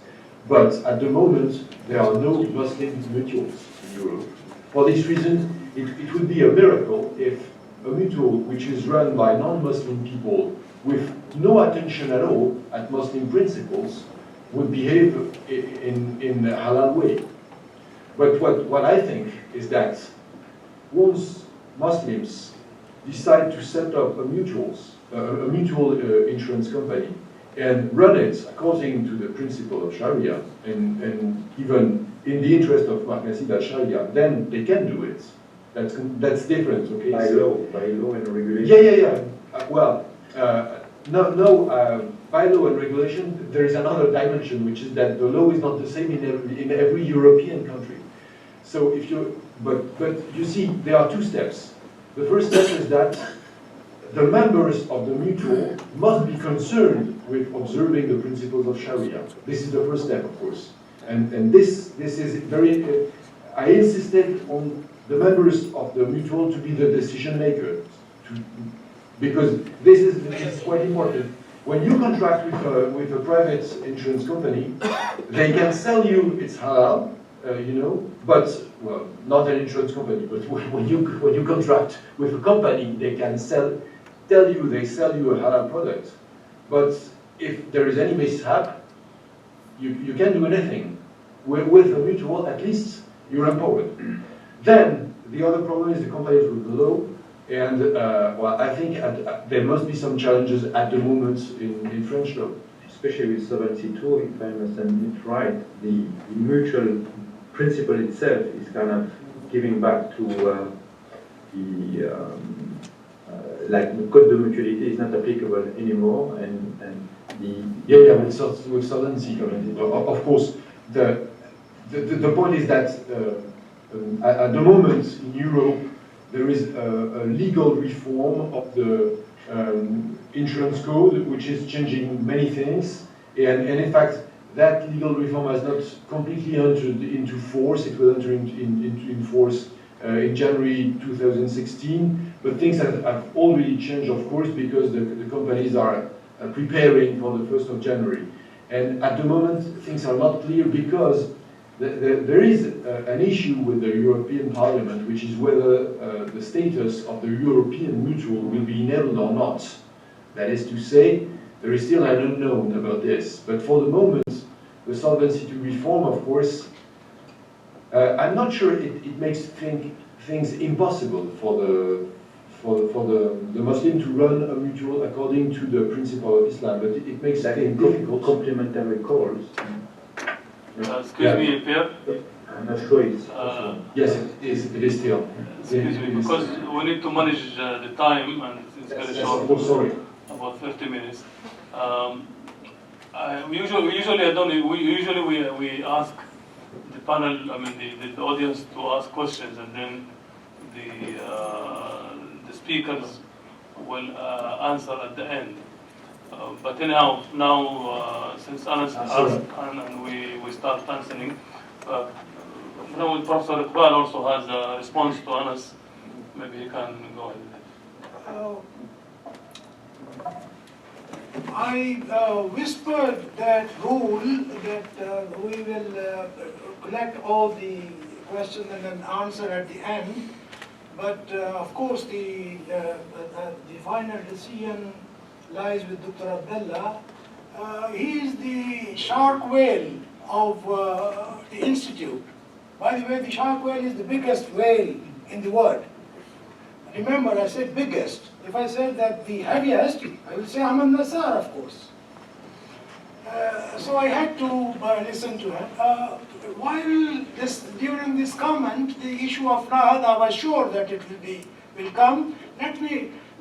A: But at the moment, there are no Muslim mutuals in Europe. For this reason, it would be a miracle if a mutual which is run by non-Muslim people with no attention at all at Muslim principles would behave in a halal way. But what I think is that once Muslims decide to set up a mutual insurance company and run it according to the principle of Sharia and even in the interest of Maqasid al-Sharia, then they can do it. That's different, okay?
D: By law and regulation?
A: By law and regulation, there is another dimension, which is that the law is not the same in every European country. So but you see, there are two steps. The first step is that the members of the mutual must be concerned with observing the principles of Sharia. This is the first step, of course. And this is very, I insisted on the members of the mutual to be the decision maker, because this is quite important. When you contract with a private insurance company, they can sell you it's halal, but well, not an insurance company. But when you contract with a company, they can sell you a halal product. But if there is any mishap, you can't do anything. With a mutual, at least you're empowered. Then the other problem is the companies with the law. And I think there must be some challenges at the moment in French law.
D: Especially with Solvency II, if I understand it right, the mutual principle itself is kind of giving back to like the code de mutualité is not applicable anymore, and
A: with solvency, of course, the point is that at the moment in Europe there is a legal reform of the insurance code, which is changing many things, and in fact that legal reform has not completely entered into force. It will enter into force in January 2016, but things have already changed, of course, because the companies are preparing for the 1st of January. And at the moment, things are not clear because there is an issue with the European Parliament, which is whether the status of the European mutual will be enabled or not. That is to say, there is still an unknown about this. But for the moment, the Solvency II reform, of course, I'm not sure it makes things impossible for the Muslim to run a mutual according to the principle of Islam, but it makes things difficult.
D: Complementary calls.
B: Excuse me, Pierre.
D: I'm not sure it's
A: yes, it is still.
B: Excuse me, because we need to manage the time, and it's very short.
A: Oh, sorry.
B: About 30 minutes. We usually ask the panel, the audience to ask questions, and then the speakers will answer at the end. But anyhow, now since Anas asked and we start answering, now Professor Iqbal also has a response to Anas. Maybe he can go ahead.
C: I whispered that rule that we will collect all the questions and then answer at the end. But of course, the final decision lies with Dr. Abdullah. He is the shark whale of the institute. By the way, the shark whale is the biggest whale in the world. Remember, I said biggest. If I said that the heaviest, I will say Ahmed Nassar, of course. So I had to listen to him. During this comment, the issue of Nahad, I was sure that it will come.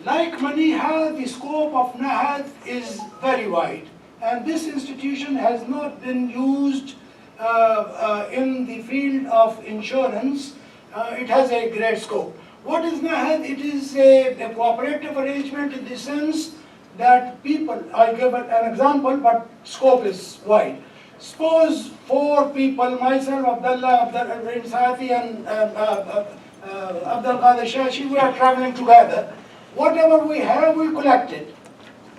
C: Like Maniha, the scope of Nahad is very wide. And this institution has not been used in the field of insurance. It has a great scope. What is Nahad? It is a cooperative arrangement in the sense that people, I give an example, but scope is wide. Suppose 4 people, myself, Abdullah, Abdul Saathi, and Abdul Qadir Shashi, we are traveling together. Whatever we have, we collect it.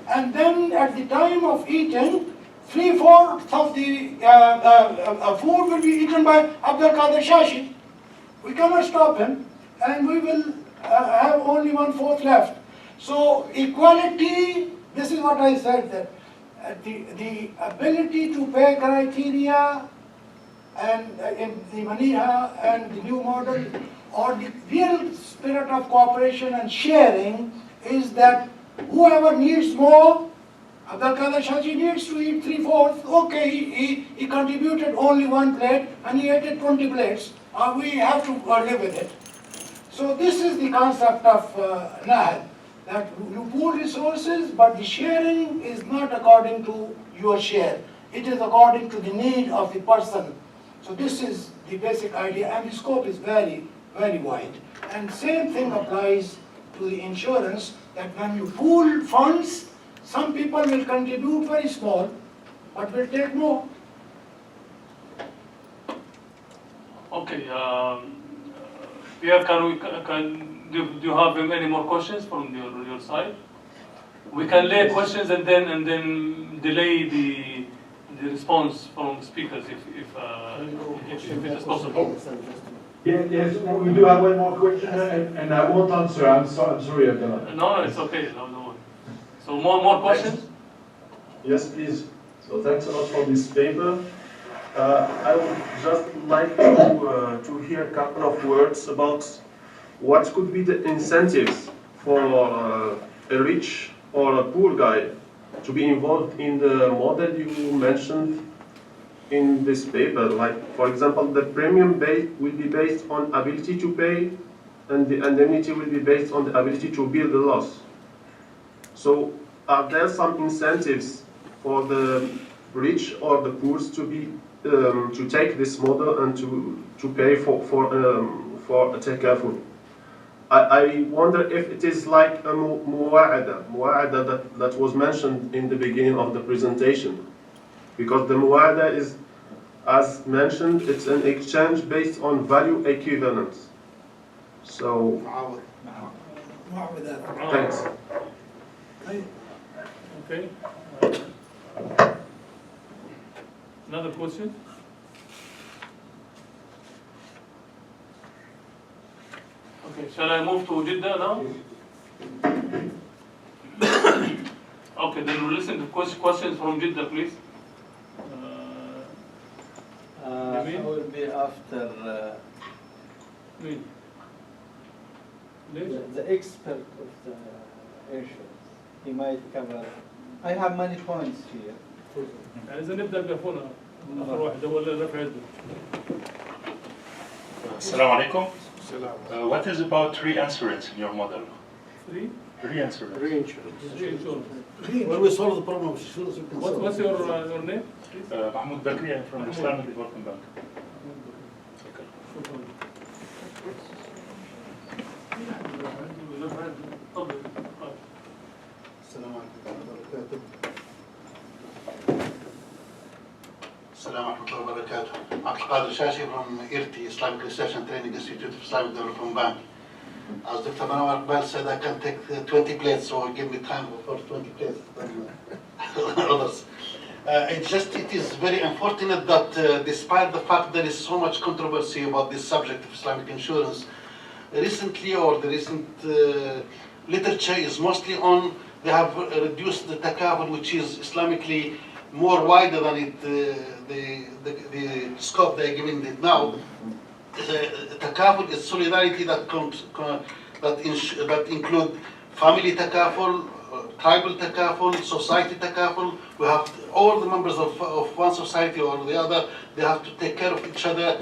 C: And then at the time of eating, 3/4 of the food will be eaten by Abdul Qadir Shashi. We cannot stop him, and we will have only 1/4 left. So equality, this is what I said, that the ability to pay criteria and in the Maniha and the new model, or the real spirit of cooperation and sharing, is that whoever needs more, Abdul Qadir Shashi needs to eat 3/4. Okay, he contributed only 1 plate and he ate 20 plates. We have to live with it. So this is the concept of Nahad, that you pool resources, but the sharing is not according to your share. It is according to the need of the person. So this is the basic idea, and the scope is very, very wide. And same thing applies to the insurance, that when you pool funds, some people will contribute very small, but will take more.
B: Okay, Pierre, do you have any more questions from your side? We can lay questions and then delay the response from the speakers if it is possible.
A: Yes, we do have one more question, and I won't answer. I'm sorry, Abdullah.
B: No, it's okay. No. So more questions?
E: Yes, please. So thanks a lot for this paper. I would just like to hear a couple of words about what could be the incentives for a rich or a poor guy to be involved in the model you mentioned in this paper. Like, for example, the premium will be based on ability to pay, and the indemnity will be based on the ability to bear the loss. So are there some incentives for the rich or the poor to take this model and to pay for a takaful? I wonder if it is like a muwa'ada that was mentioned in the beginning of the presentation, because the muwa'ada is, as mentioned, it's an exchange based on value equivalence. So, thanks.
B: Okay. Another question? Okay, shall I move to Jeddah now? Okay, then we'll listen to questions from Jeddah, please.
F: I will be after the expert of the insurance. He might cover. I have many points here.
B: إذا نبدأ بأخونا آخر واحد هو اللي رفع يده.
G: Assalamu alaikum. What is about reinsurance in your model? Reinsurance.
B: Reinsurance.
H: When we solve the problem of insurance, we can solve
B: What's your name?
G: Mahmoud Bakri, I'm from the Islamic Development Bank.
H: Assalamu alaikum wa barakatuh. Abdul Qadir Shashi from IRTI, Islamic Research and Training Institute of Islamic Development Bank. As Dr. Manawar Bal said, I can take 20 plates, so give me time for 20 plates. Others. It is very unfortunate that despite the fact there is so much controversy about this subject of Islamic insurance, recently, or the recent literature is mostly on, they have reduced the takaful, which is Islamically more wider than it, the scope they are giving it now. Takaful is solidarity that include family takaful, tribal takaful, society takaful. We have all the members of one society or the other. They have to take care of each other,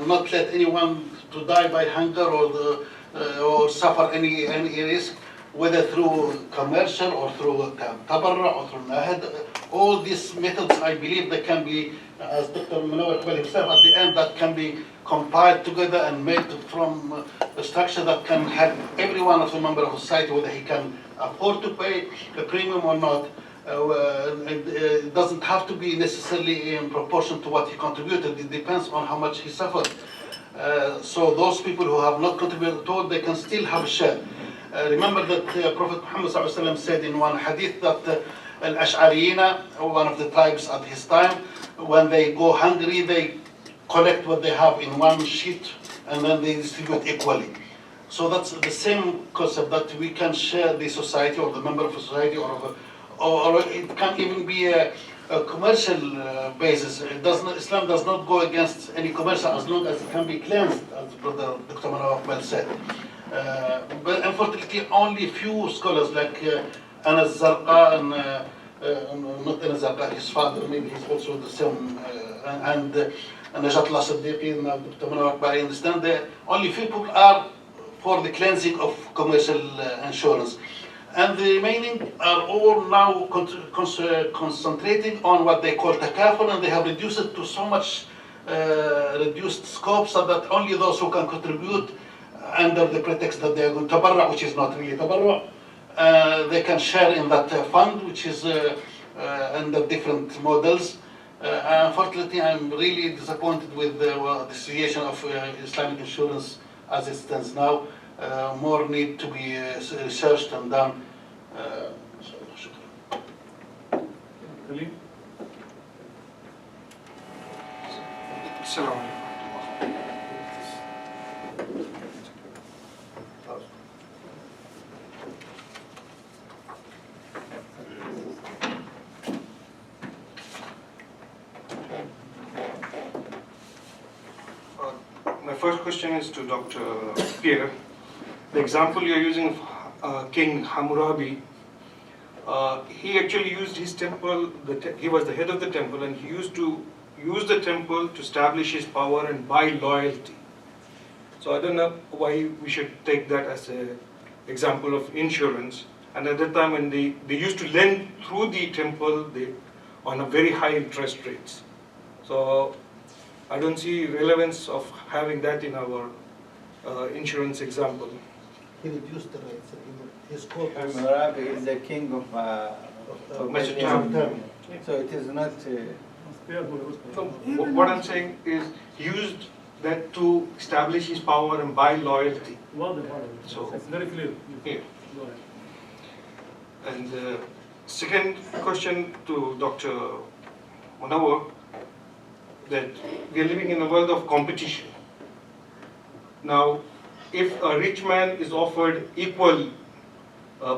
H: not let anyone to die by hunger or suffer any risk, whether through commercial or through tabarra or through nahad. All these methods, I believe, they can be, as Dr. Munawar himself, at the end, that can be compiled together and made from a structure that can help every one of the member of society, whether he can afford to pay a premium or not. It doesn't have to be necessarily in proportion to what he contributed. It depends on how much he suffered. So those people who have not contributed at all, they can still have a share. Remember that Prophet Muhammad ﷺ said in one hadith that Al-Ash'ariyina, one of the tribes at his time, when they go hungry, they collect what they have in one sheet and then they distribute equally. So that's the same concept, that we can share the society or the member of a society, or it can even be a commercial basis. Islam does not go against any commercial as long as it can be cleansed, as Brother Dr. Manawar said. But unfortunately, only few scholars like Anas Zarqa and not Anas Zarqa, his father, maybe he's also the same, and Najatullah Siddiqui and Dr. Manawar, I understand that only few people are for the cleansing of commercial insurance. And the remaining are all now concentrating on what they call takaful, and they have reduced it to so much reduced scope so that only those who can contribute under the pretext that they are going to tabarra, which is not really tabarra, they can share in that fund, which is under different models. Unfortunately, I'm really disappointed with the situation of Islamic insurance as it stands now. More need to be researched and done.
I: My first question is to Dr. Pierre. The example you're using of King Hammurabi, he actually used his temple, he was the head of the temple, and he used to use the temple to establish his power and buy loyalty. So I don't know why we should take that as an example of insurance. And at that time when they used to lend through the temple on a very high interest rates. So I don't see relevance of having that in our insurance example.
H: He reduced the rates. His scope was...
F: Hammurabi is the king of
I: Mesopotamia.
F: so it is not...
I: So what I'm saying is he used that to establish his power and buy loyalty. So
B: it's very clear.
I: Yeah. And second question to Dr. Munawar, that we are living in a world of competition. Now, if a rich man is offered equal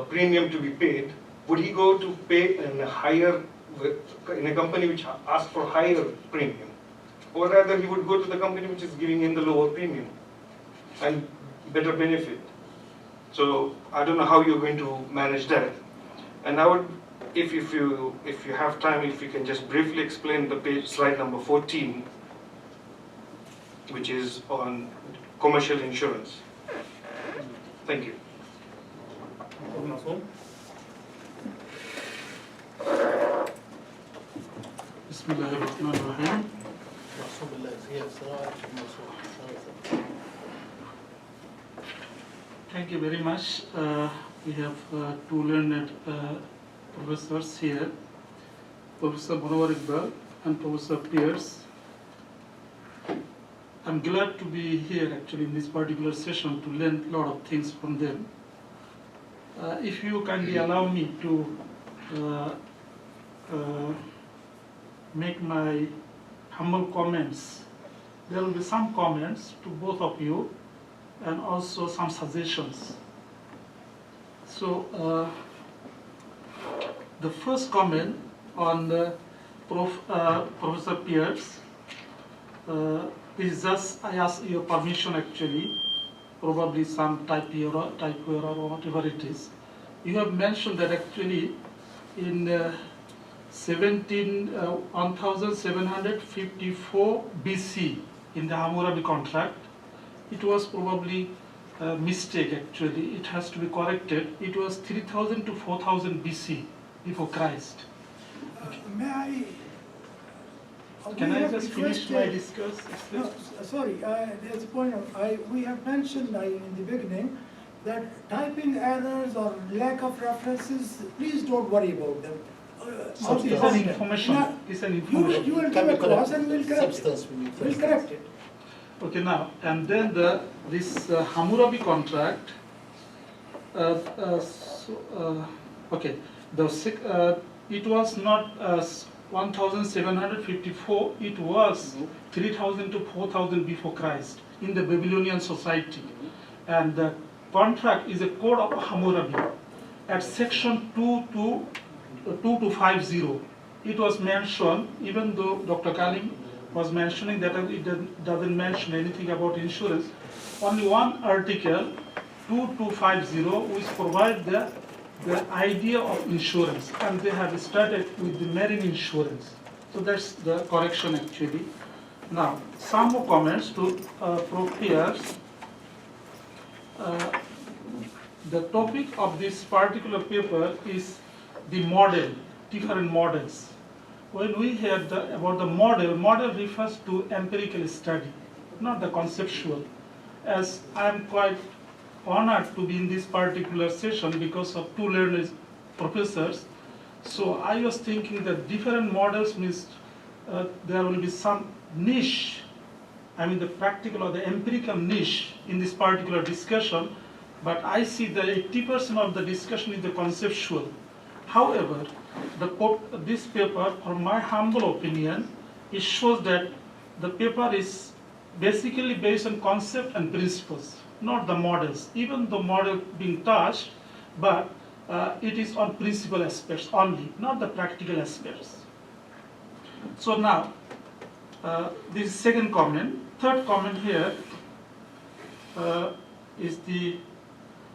I: premium to be paid, would he go to pay in a company which asks for higher premium? Or rather, he would go to the company which is giving him the lower premium and better benefit. So I don't know how you're going to manage that. And I would, if you have time, if you can just briefly explain the page, slide number 14, which is on commercial insurance. Thank you.
B: Bismillahirrahmanirrahim. Thank you very much. We have two learned professors here, Professor Munawar Iqbal and Professor Pierce. I'm glad to be here actually in this particular session to learn a lot of things from them. If you kindly allow me to make my humble comments, there will be some comments to both of you and also some suggestions. So the first comment on Professor Pierce is just, I ask your permission actually, probably some type error or whatever it is.
J: you have mentioned that actually in 1754 BC in the Hammurabi contract, it was probably a mistake actually. It has to be corrected. It was 3000 to 4000 BC before Christ.
C: May I?
J: Can I just finish my discourse?
C: No, sorry, there's a point we have mentioned in the beginning that typing errors or lack of references, please don't worry about them.
J: It's an information.
C: Now,
J: It's an information.
C: you will give a clause and we'll correct it. We'll correct it.
J: Okay, now, and then this Hammurabi contract, okay, it was not 1754, it was 3000 to 4000 before Christ in the Babylonian society. And the contract is a code of Hammurabi. At section 2250, it was mentioned, even though Dr. Kalim was mentioning that it doesn't mention anything about insurance, only one article, 2250, which provides the idea of insurance, and they have started with the marine insurance. So that's the correction actually. Now, some more comments to Prof. Pierce. The topic of this particular paper is the model, different models. When we hear about the model refers to empirical study, not the conceptual. As I am quite honored to be in this particular session because of two learned professors, so I was thinking that different models means there will be some niche, I mean the practical or the empirical niche in this particular discussion, but I see that 80% of the discussion is the conceptual. However, this paper, from my humble opinion, it shows that the paper is basically based on concept and principles, not the models. Even the model being touched, but it is on principal aspects only, not the practical aspects. So now, this is second comment. Third comment here is the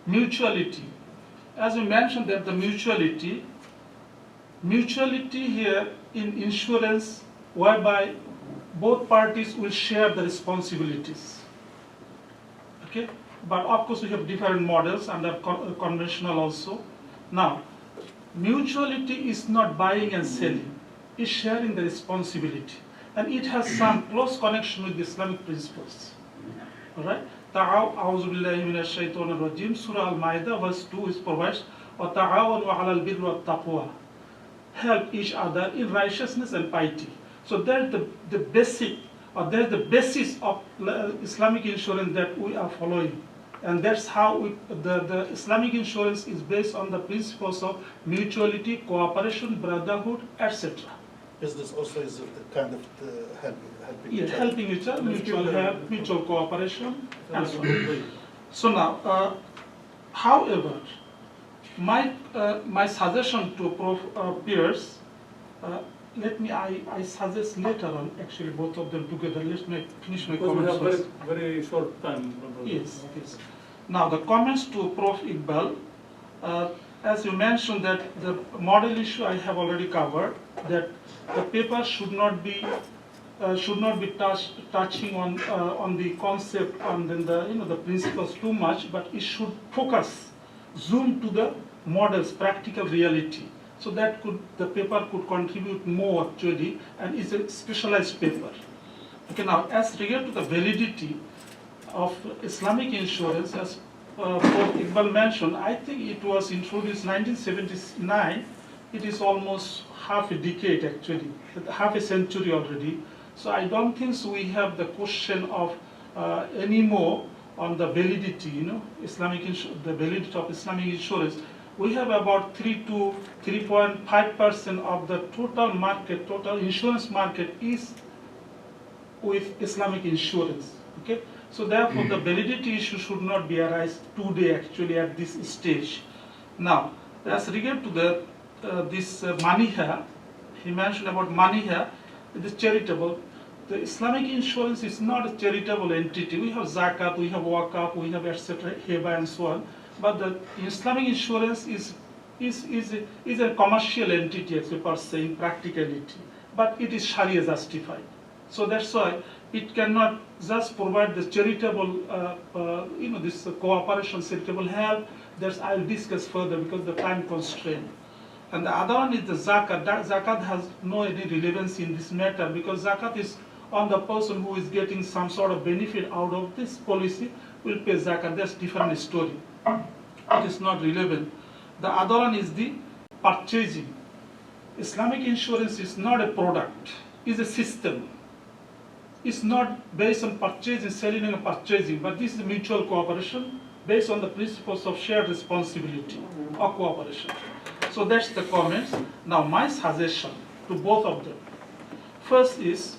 J: mutuality. As we mentioned that the mutuality here in insurance, whereby both parties will share the responsibilities. Okay, but of course we have different models and are conventional also. Now, mutuality is not buying and selling; it's sharing the responsibility, and it has some close connection with the Islamic principles. All right. أعوذ بالله من الشيطان الرجيم. Surah Al-Ma'idah verse 2 is provides وَتَعَاوَنُوا عَلَى الْبِرِّ وَالتَّقْوَى. Help each other in righteousness and piety. So there's the basic, or there's the basis of Islamic insurance that we are following. And that's how the Islamic insurance is based on the principles of mutuality, cooperation, brotherhood, etc.
H: Business also is a kind of helping.
J: Yes, helping each other, mutual help, mutual cooperation, and so on. So now, however, my suggestion to Prof. Pierce, I suggest later on, actually both of them together. Let me finish my comments.
B: We have very short time.
J: Yes, yes. Now the comments to Prof. Iqbal, as you mentioned that the model issue I have already covered, that the paper should not be touching on the concept and then the principles too much, but it should focus, zoom to the models, practical reality. So that the paper could contribute more actually, and it's a specialized paper. Okay, now as regard to the validity of Islamic insurance, as Prof. Iqbal mentioned, I think it was introduced 1979. It is almost half a decade actually, half a century already. So I don't think we have the question of anymore on the validity, the validity of Islamic insurance. We have about 3 to 3.5% of the total market, total insurance market is with Islamic insurance. Okay, so therefore the validity issue should not be arise today actually at this stage. Now, as regard to the this maniha, he mentioned about maniha, it is charitable. The Islamic insurance is not a charitable entity. We have zakat, we have waqaf, we have etc., heba and so on. but the Islamic insurance is a commercial entity, actually, per se, in practicality, but it is Sharia justified. So that's why it cannot just provide the charitable, this cooperation, charitable help. That's I'll discuss further because the time constraint. And the other one is the zakat. Zakat has no any relevance in this matter because zakat is on the person who is getting some sort of benefit out of this policy will pay zakat. That's different story. It is not relevant. The other one is the purchasing. Islamic insurance is not a product, it's a system. It's not based on purchasing, selling and purchasing, but this is mutual cooperation based on the principles of shared responsibility or cooperation. So that's the comments. Now my suggestion to both of them. First is,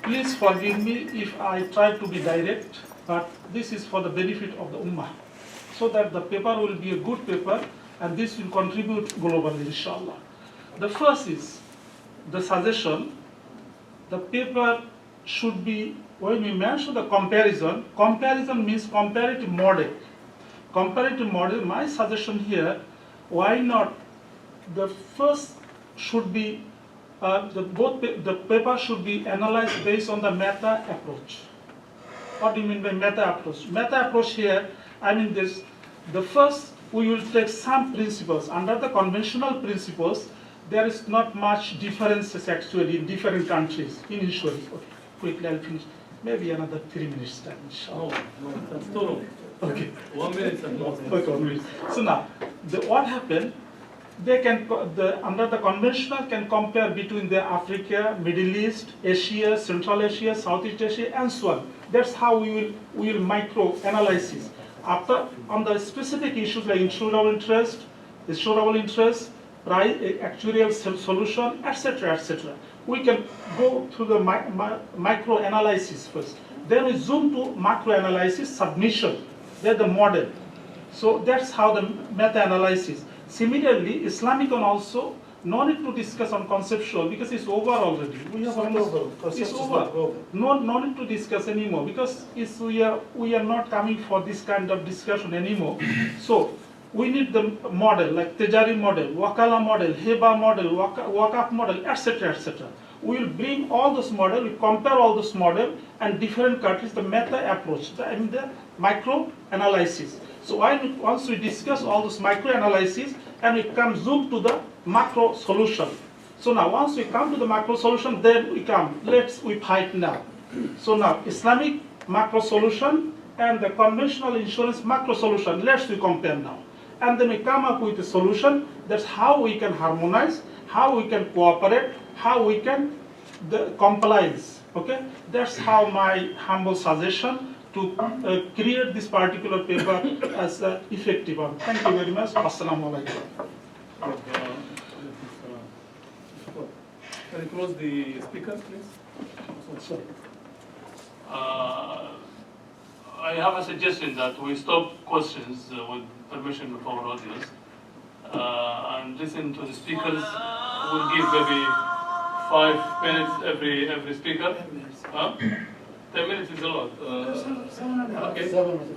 J: please forgive me if I try to be direct, but this is for the benefit of the Ummah, so that the paper will be a good paper and this will contribute globally, inshallah. The first is the suggestion, the paper should be, when we mention the comparison means comparative model. Comparative model, my suggestion here, why not, the first should be, the paper should be analyzed based on the meta approach. What do you mean by meta approach? Meta approach here, I mean this, the first we will take some principles. Under the conventional principles, there is not much differences actually in different countries in insurance. Okay, quickly I'll finish. Maybe another 3 minutes time, inshallah.
B: No, that's too long.
J: Okay.
B: 1 minute and more.
J: Okay, 1 minute. So now, what happened? They can, under the conventional, can compare between the Africa, Middle East, Asia, Central Asia, Southeast Asia, and so on. That's how we will micro analysis. After, on the specific issues like insurable interest, price, actuarial solution, etc., etc. We can go through the micro analysis first. Then we zoom to macro analysis, submission. They're the model. So that's how the meta analysis. Similarly, Islamic one also, no need to discuss on conceptual because it's over already. We have it's over. No need to discuss anymore because we are not coming for this kind of discussion anymore. So we need the model like Tejari model, Wakala model, Heba model, Wakaf model, etc., etc. We will bring all those models, we compare all those models and different countries, the meta approach, the micro analysis. So once we discuss all those micro analysis and we come zoom to the macro solution. So now once we come to the macro solution, then we fight now. So now Islamic macro solution and the conventional insurance macro solution, we compare now. And then we come up with a solution. That's how we can harmonize, how we can cooperate, how we can compliance. Okay, that's how my humble suggestion to create this particular paper as an effective one. Thank you very much. Assalamu alaikum.
B: Can you close the speaker, please?
J: Sorry.
B: I have a suggestion that we stop questions with permission of our audience and listen to the speakers. We'll give maybe 5 minutes every speaker. 10 minutes is a lot. Okay. 7 minutes.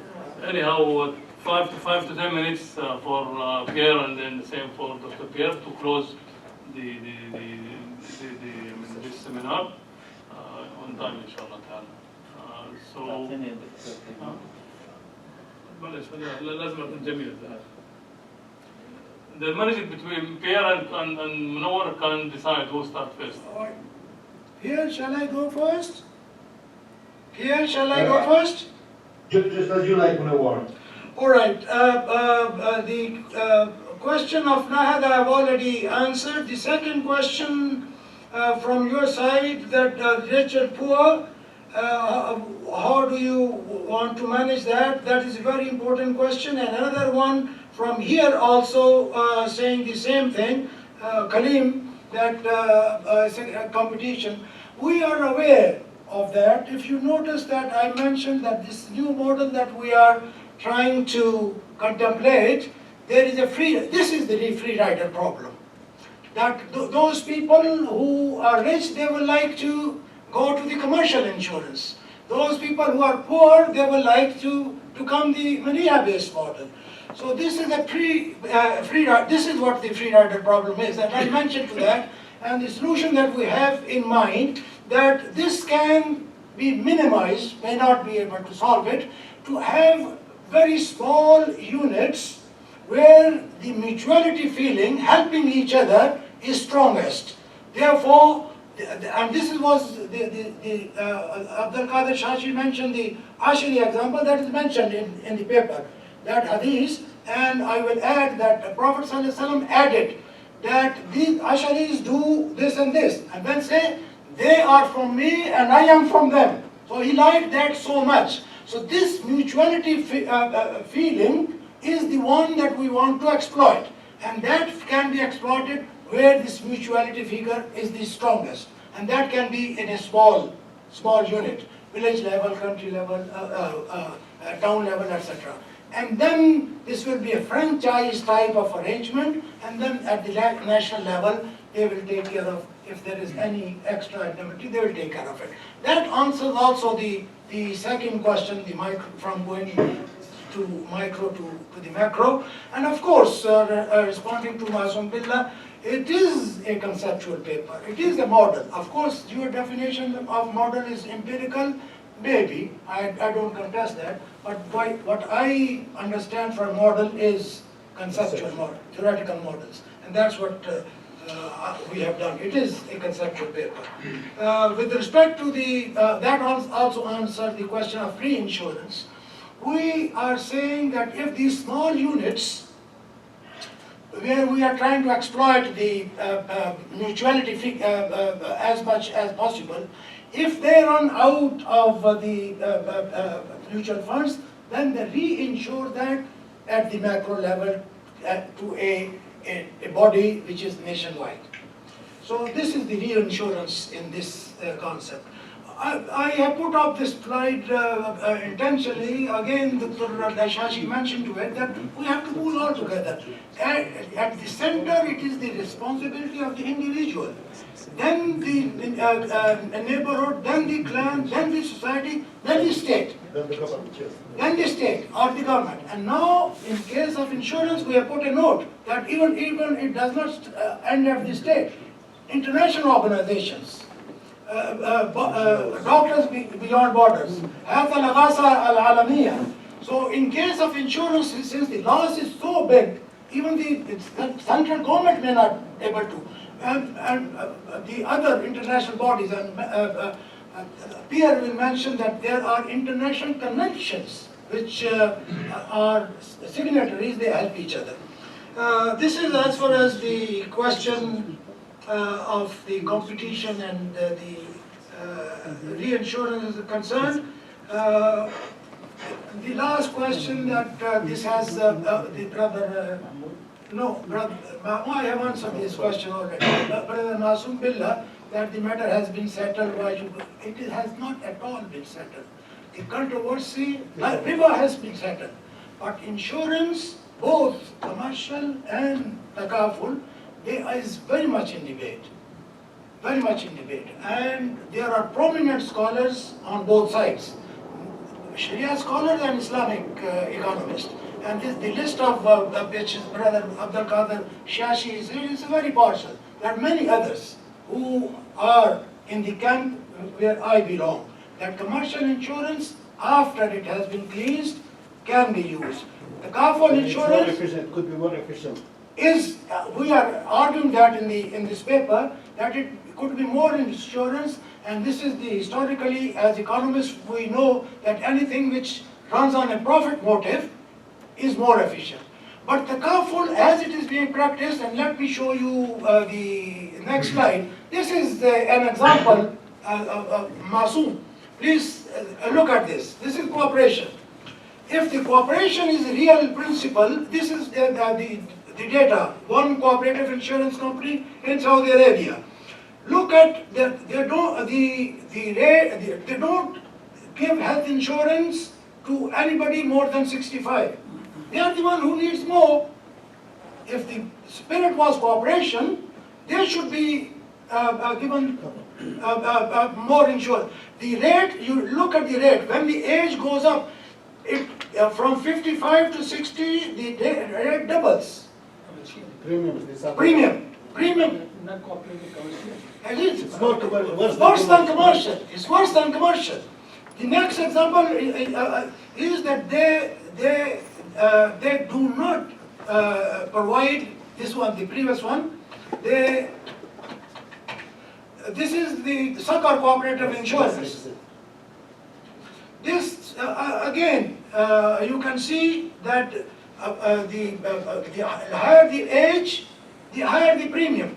B: Anyhow, 5 to 10 minutes for Pierre, and then the same for Dr. Pierre to close this seminar on time, inshallah. So the management between Pierre and Munawar can decide who starts first.
C: Pierre, shall I go first? Pierre, shall I go first?
A: Just as you like, Munawar.
C: All right. The question of Nahad I have already answered. The second question from your side, that rich and poor, how do you want to manage that? That is a very important question. And another one from here also saying the same thing, Kalim, that competition. We are aware of that. If you notice that I mentioned that this new model that we are trying to contemplate, there is a this is the free rider problem. That those people who are rich, they would like to go to the commercial insurance. Those people who are poor, they will like to come the Maria-based model. So this is a this is what the free rider problem is, and I mentioned to that, and the solution that we have in mind, that this can be minimized, may not be able to solve it, to have very small units where the mutuality feeling, helping each other, is strongest. Therefore, and this was Abdul Qadir Shashi mentioned the Ashari example that is mentioned in the paper, that hadith, and I will add that the Prophet ﷺ added that these Asharis do this and this, and then say, they are from me and I am from them. So he liked that so much. So this mutuality feeling is the one that we want to exploit, and that can be exploited where this mutuality figure is the strongest, and that can be in a small unit, village level, country level, town level, etc. And then this will be a franchise type of arrangement, and then at the national level, they will take care of, if there is any extra indemnity, they will take care of it. That answers also the second question, the micro, from going to micro to the macro. And of course, responding to Masoom Billah, it is a conceptual paper. It is a model. Of course, your definition of model is empirical, maybe. I don't contest that. But what I understand from model is conceptual model, theoretical models. And that's what we have done. It is a conceptual paper. With respect to that also answers the question of reinsurance. We are saying that if these small units, where we are trying to exploit the mutuality as much as possible, if they run out of the mutual funds, then they reinsure that at the macro level to a body which is nationwide. So this is the reinsurance in this concept. I have put up this slide intentionally. Again, Dr. Dashashi mentioned to it that we have to pull all together. At the center, it is the responsibility of the individual, then the neighborhood, then the clan, then the society, then the state. Then the government, yes. Then the state or the government. And now, in case of insurance, we have put a note that even it does not end at the state. International organizations, Doctors Beyond Borders, Health al-Alamiya. So in case of insurance, since the loss is so big, even the central government may not be able to. And the other international bodies, and Pierre will mention that there are international conventions which are signatories, they help each other. This is as far as the question of the competition and the reinsurance is concerned. The last question that this has the brother, I have answered this question already. Brother Masoom Billah, that the matter has been settled, it has not at all been settled. The controversy, riba has been settled, but insurance, both commercial and takaful, is very much in debate. Very much in debate. And there are prominent scholars on both sides. Sharia scholars and Islamic economists. And the list of which Brother Abdul Qadir Shashi is very partial. There are many others who are in the camp where I belong. That commercial insurance, after it has been cleansed, can be used. The kafal insurance
K: could be more efficient.
C: We are arguing that in this paper, that it could be more insurance, and this is historically, as economists, we know that anything which runs on a profit motive is more efficient. But the kaful, as it is being practiced, and let me show you the next slide. This is an example of Masoom. Please look at this. This is cooperation. If the cooperation is a real principle, this is the data. One cooperative insurance company in Saudi Arabia. Look at they don't give health insurance to anybody more than 65. They are the one who needs more. If the spirit was cooperation, they should be given more insurance. The rate, you look at the rate, when the age goes up, it from 55 to 60, the rate doubles. Premium.
K: Not cooperative commercial.
C: It is.
K: It's not
C: It's worse than commercial. It's worse than commercial. The next example is that they do not provide this one, the previous one. This is the Sakar Cooperative Insurance. This again, you can see that the higher the age, the higher the premium.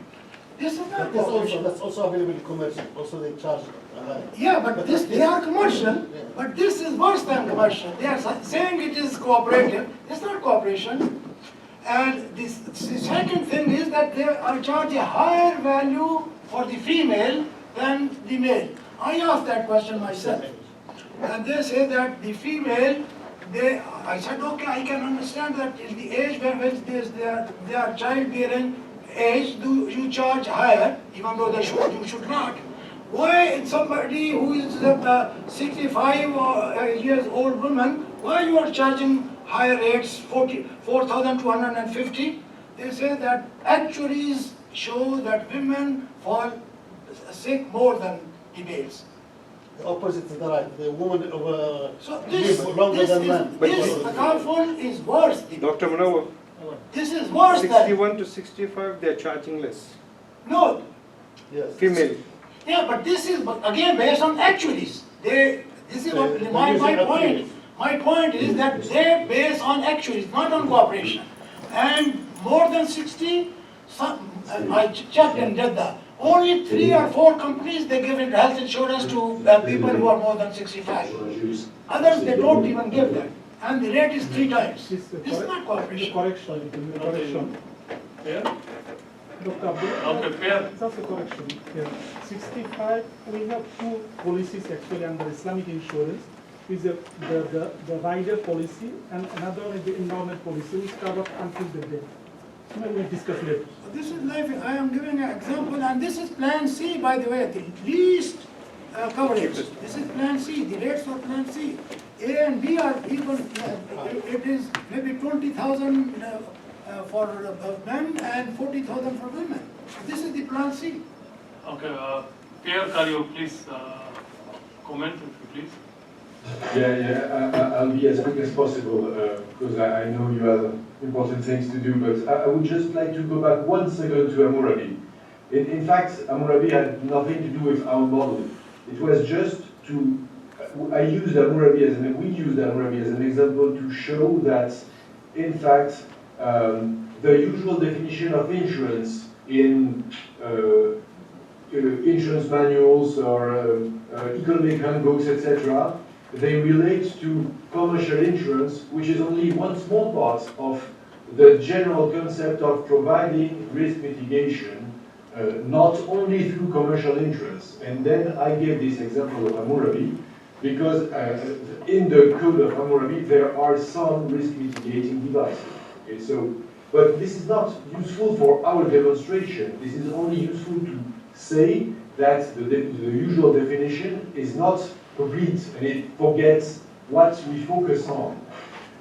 C: This is not cooperation.
K: That's also available in commercial. Also they charge.
C: Yeah, but this they are commercial. But this is worse than commercial. They are saying it is cooperative. It's not cooperation. And the second thing is that they are charging a higher value for the female than the male. I asked that question myself. And they say that the female, I said, okay, I can understand that in the age when they are childbearing age, do you charge higher, even though you should not. Why somebody who is 65 years old woman, why you are charging higher rates, 4,250? They say that actuaries show that women fall sick more than the males.
K: The opposite is the right. The woman
C: So this Takaful is worse.
I: Dr. Munawar,
C: This is worse than
I: 61 to 65, they are charging less.
C: no.
K: Yes.
I: Female.
C: Yeah, but this is again based on actuaries. This is what my point. My point is that they base on actuaries, not on cooperation. And more than 60, I checked in Jeddah. Only 3 or 4 companies they give health insurance to people who are more than 65. Others they don't even give that, and the rate is 3 times. This is not cooperation.
J: Correction. Yeah. Dr. Abdul,
B: Okay, fair.
J: just a correction. Yeah. 65, we have 2 policies actually under Islamic insurance. Is the rider policy and another is the endowment policy which covers until the death. We'll discuss later.
C: This is life. I am giving an example, and this is Plan C, by the way, the least coverage. This is Plan C. The rates for Plan C. A and B are even. It is maybe 20,000 for men and 40,000 for women. This is the Plan C.
B: Okay, Pierre, can you please comment, if you please?
A: Yeah, I'll be as quick as possible because I know you have important things to do, but I would just like to go back 1 second to Hammurabi. In fact, Hammurabi had nothing to do with our model. It was just to, we used Hammurabi as an example to show that, in fact, the usual definition of insurance in insurance manuals or economic handbooks, etc., they relate to commercial insurance, which is only one small part of the general concept of providing risk mitigation, not only through commercial insurance. And then I gave this example of Hammurabi, because in the code of Hammurabi, there are some risk mitigating devices. Okay, so, but this is not useful for our demonstration. This is only useful to say that the usual definition is not complete, and it forgets what we focus on.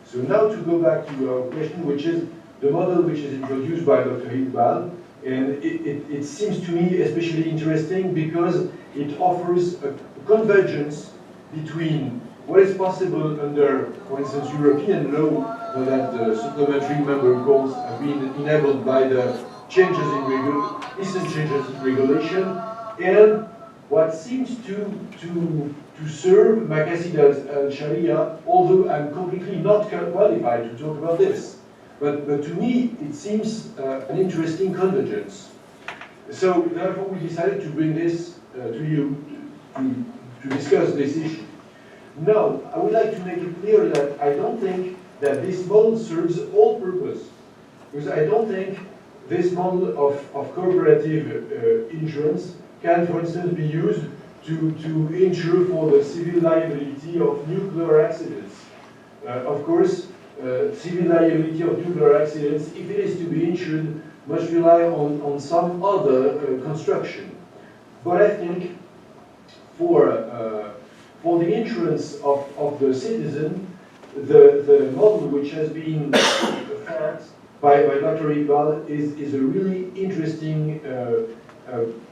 A: So now to go back to your question, which is the model which is introduced by Dr. Iqbal, and it seems to me especially interesting because it offers a convergence between what is possible under, for instance, European law, that the supplementary member calls have been enabled by the changes in recent changes in regulation, and what seems to serve Maqasid al-Sharia, although I'm completely not qualified to talk about this. But to me, it seems an interesting convergence. So therefore, we decided to bring this to you to discuss this issue. Now, I would like to make it clear that I don't think that this model serves all purpose, because I don't think this model of cooperative insurance can, for instance, be used to insure for the civil liability of nuclear accidents. Of course, civil liability of nuclear accidents, if it is to be insured, must rely on some other construction. But I think for the insurance of the citizen, the model which has been found by Dr. Iqbal is a really interesting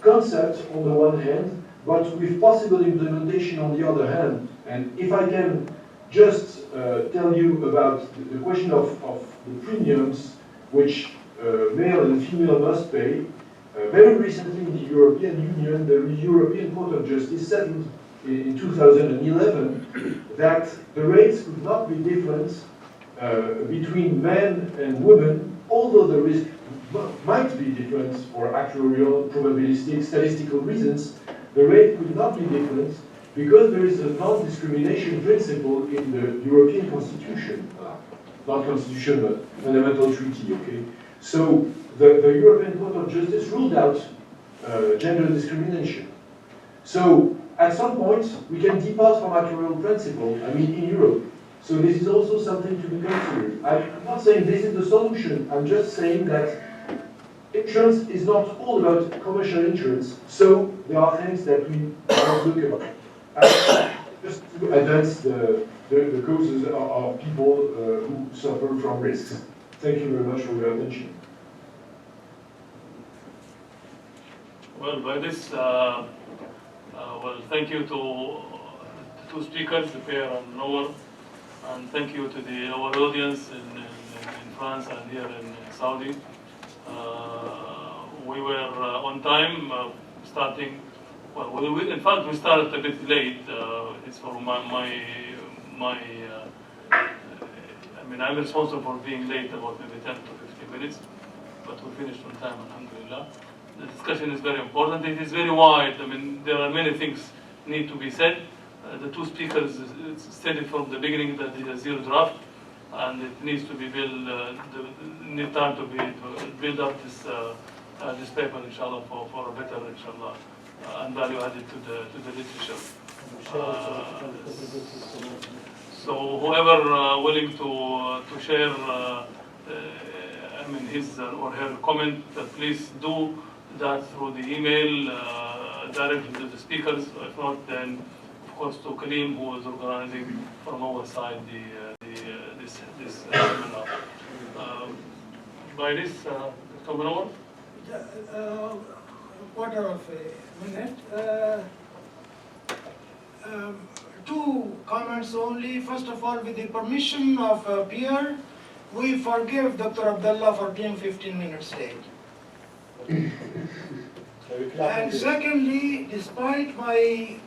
A: concept on the one hand, but with possible implementation on the other hand. And if I can just tell you about the question of the premiums which male and female must pay, very recently in the European Union, the European Court of Justice settled in 2011 that the rates could not be different between men and women, although the risk might be different for actuarial, probabilistic, statistical reasons. The rate could not be different because there is a non-discrimination principle in the European Constitution. Not Constitution, but fundamental treaty, okay? So the European Court of Justice ruled out gender discrimination. So at some point, we can depart from actuarial principle, I mean in Europe. So this is also something to be considered. I'm not saying this is the solution, I'm just saying that insurance is not all about commercial insurance, so there are things that we must look about. Just to advance the causes of people who suffer from risks. Thank you very much for your attention.
B: Well, by this, well, thank you to the two speakers, Pierre and Noor, and thank you to our audience in France and here in Saudi. We were on time, starting. Well, in fact, we started a bit late. It's for I mean, I'm responsible for being late about maybe 10 to 15 minutes, but we finished on time, alhamdulillah. The discussion is very important. It is very wide. I mean, there are many things need to be said. The two speakers stated from the beginning that it is a zero draft, and it needs to be built. Need time to build up this paper, inshallah, for a better, inshallah, and value added to the literature. So whoever willing to share, I mean, his or her comment, please do that through the email directly to the speakers. If not, then of course to Kalim, who is organizing from our side this seminar. By this, Dr. Manawar?
C: Quarter of a minute. Two comments only. First of all, with the permission of Pierre, we forgive Dr. Abdullah for being 15 minutes late. And secondly, despite my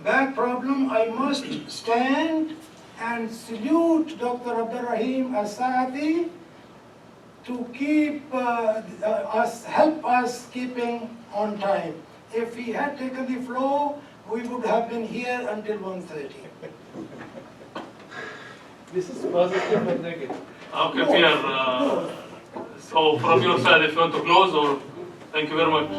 C: back problem, I must stand and salute Dr. Abdurrahim As-Saadi to keep help us keeping on time. If he had taken the floor, we would have been here until 1:30.
F: This is positive or negative?
B: Okay, Pierre. So from your side, if you want to close, or thank you very much.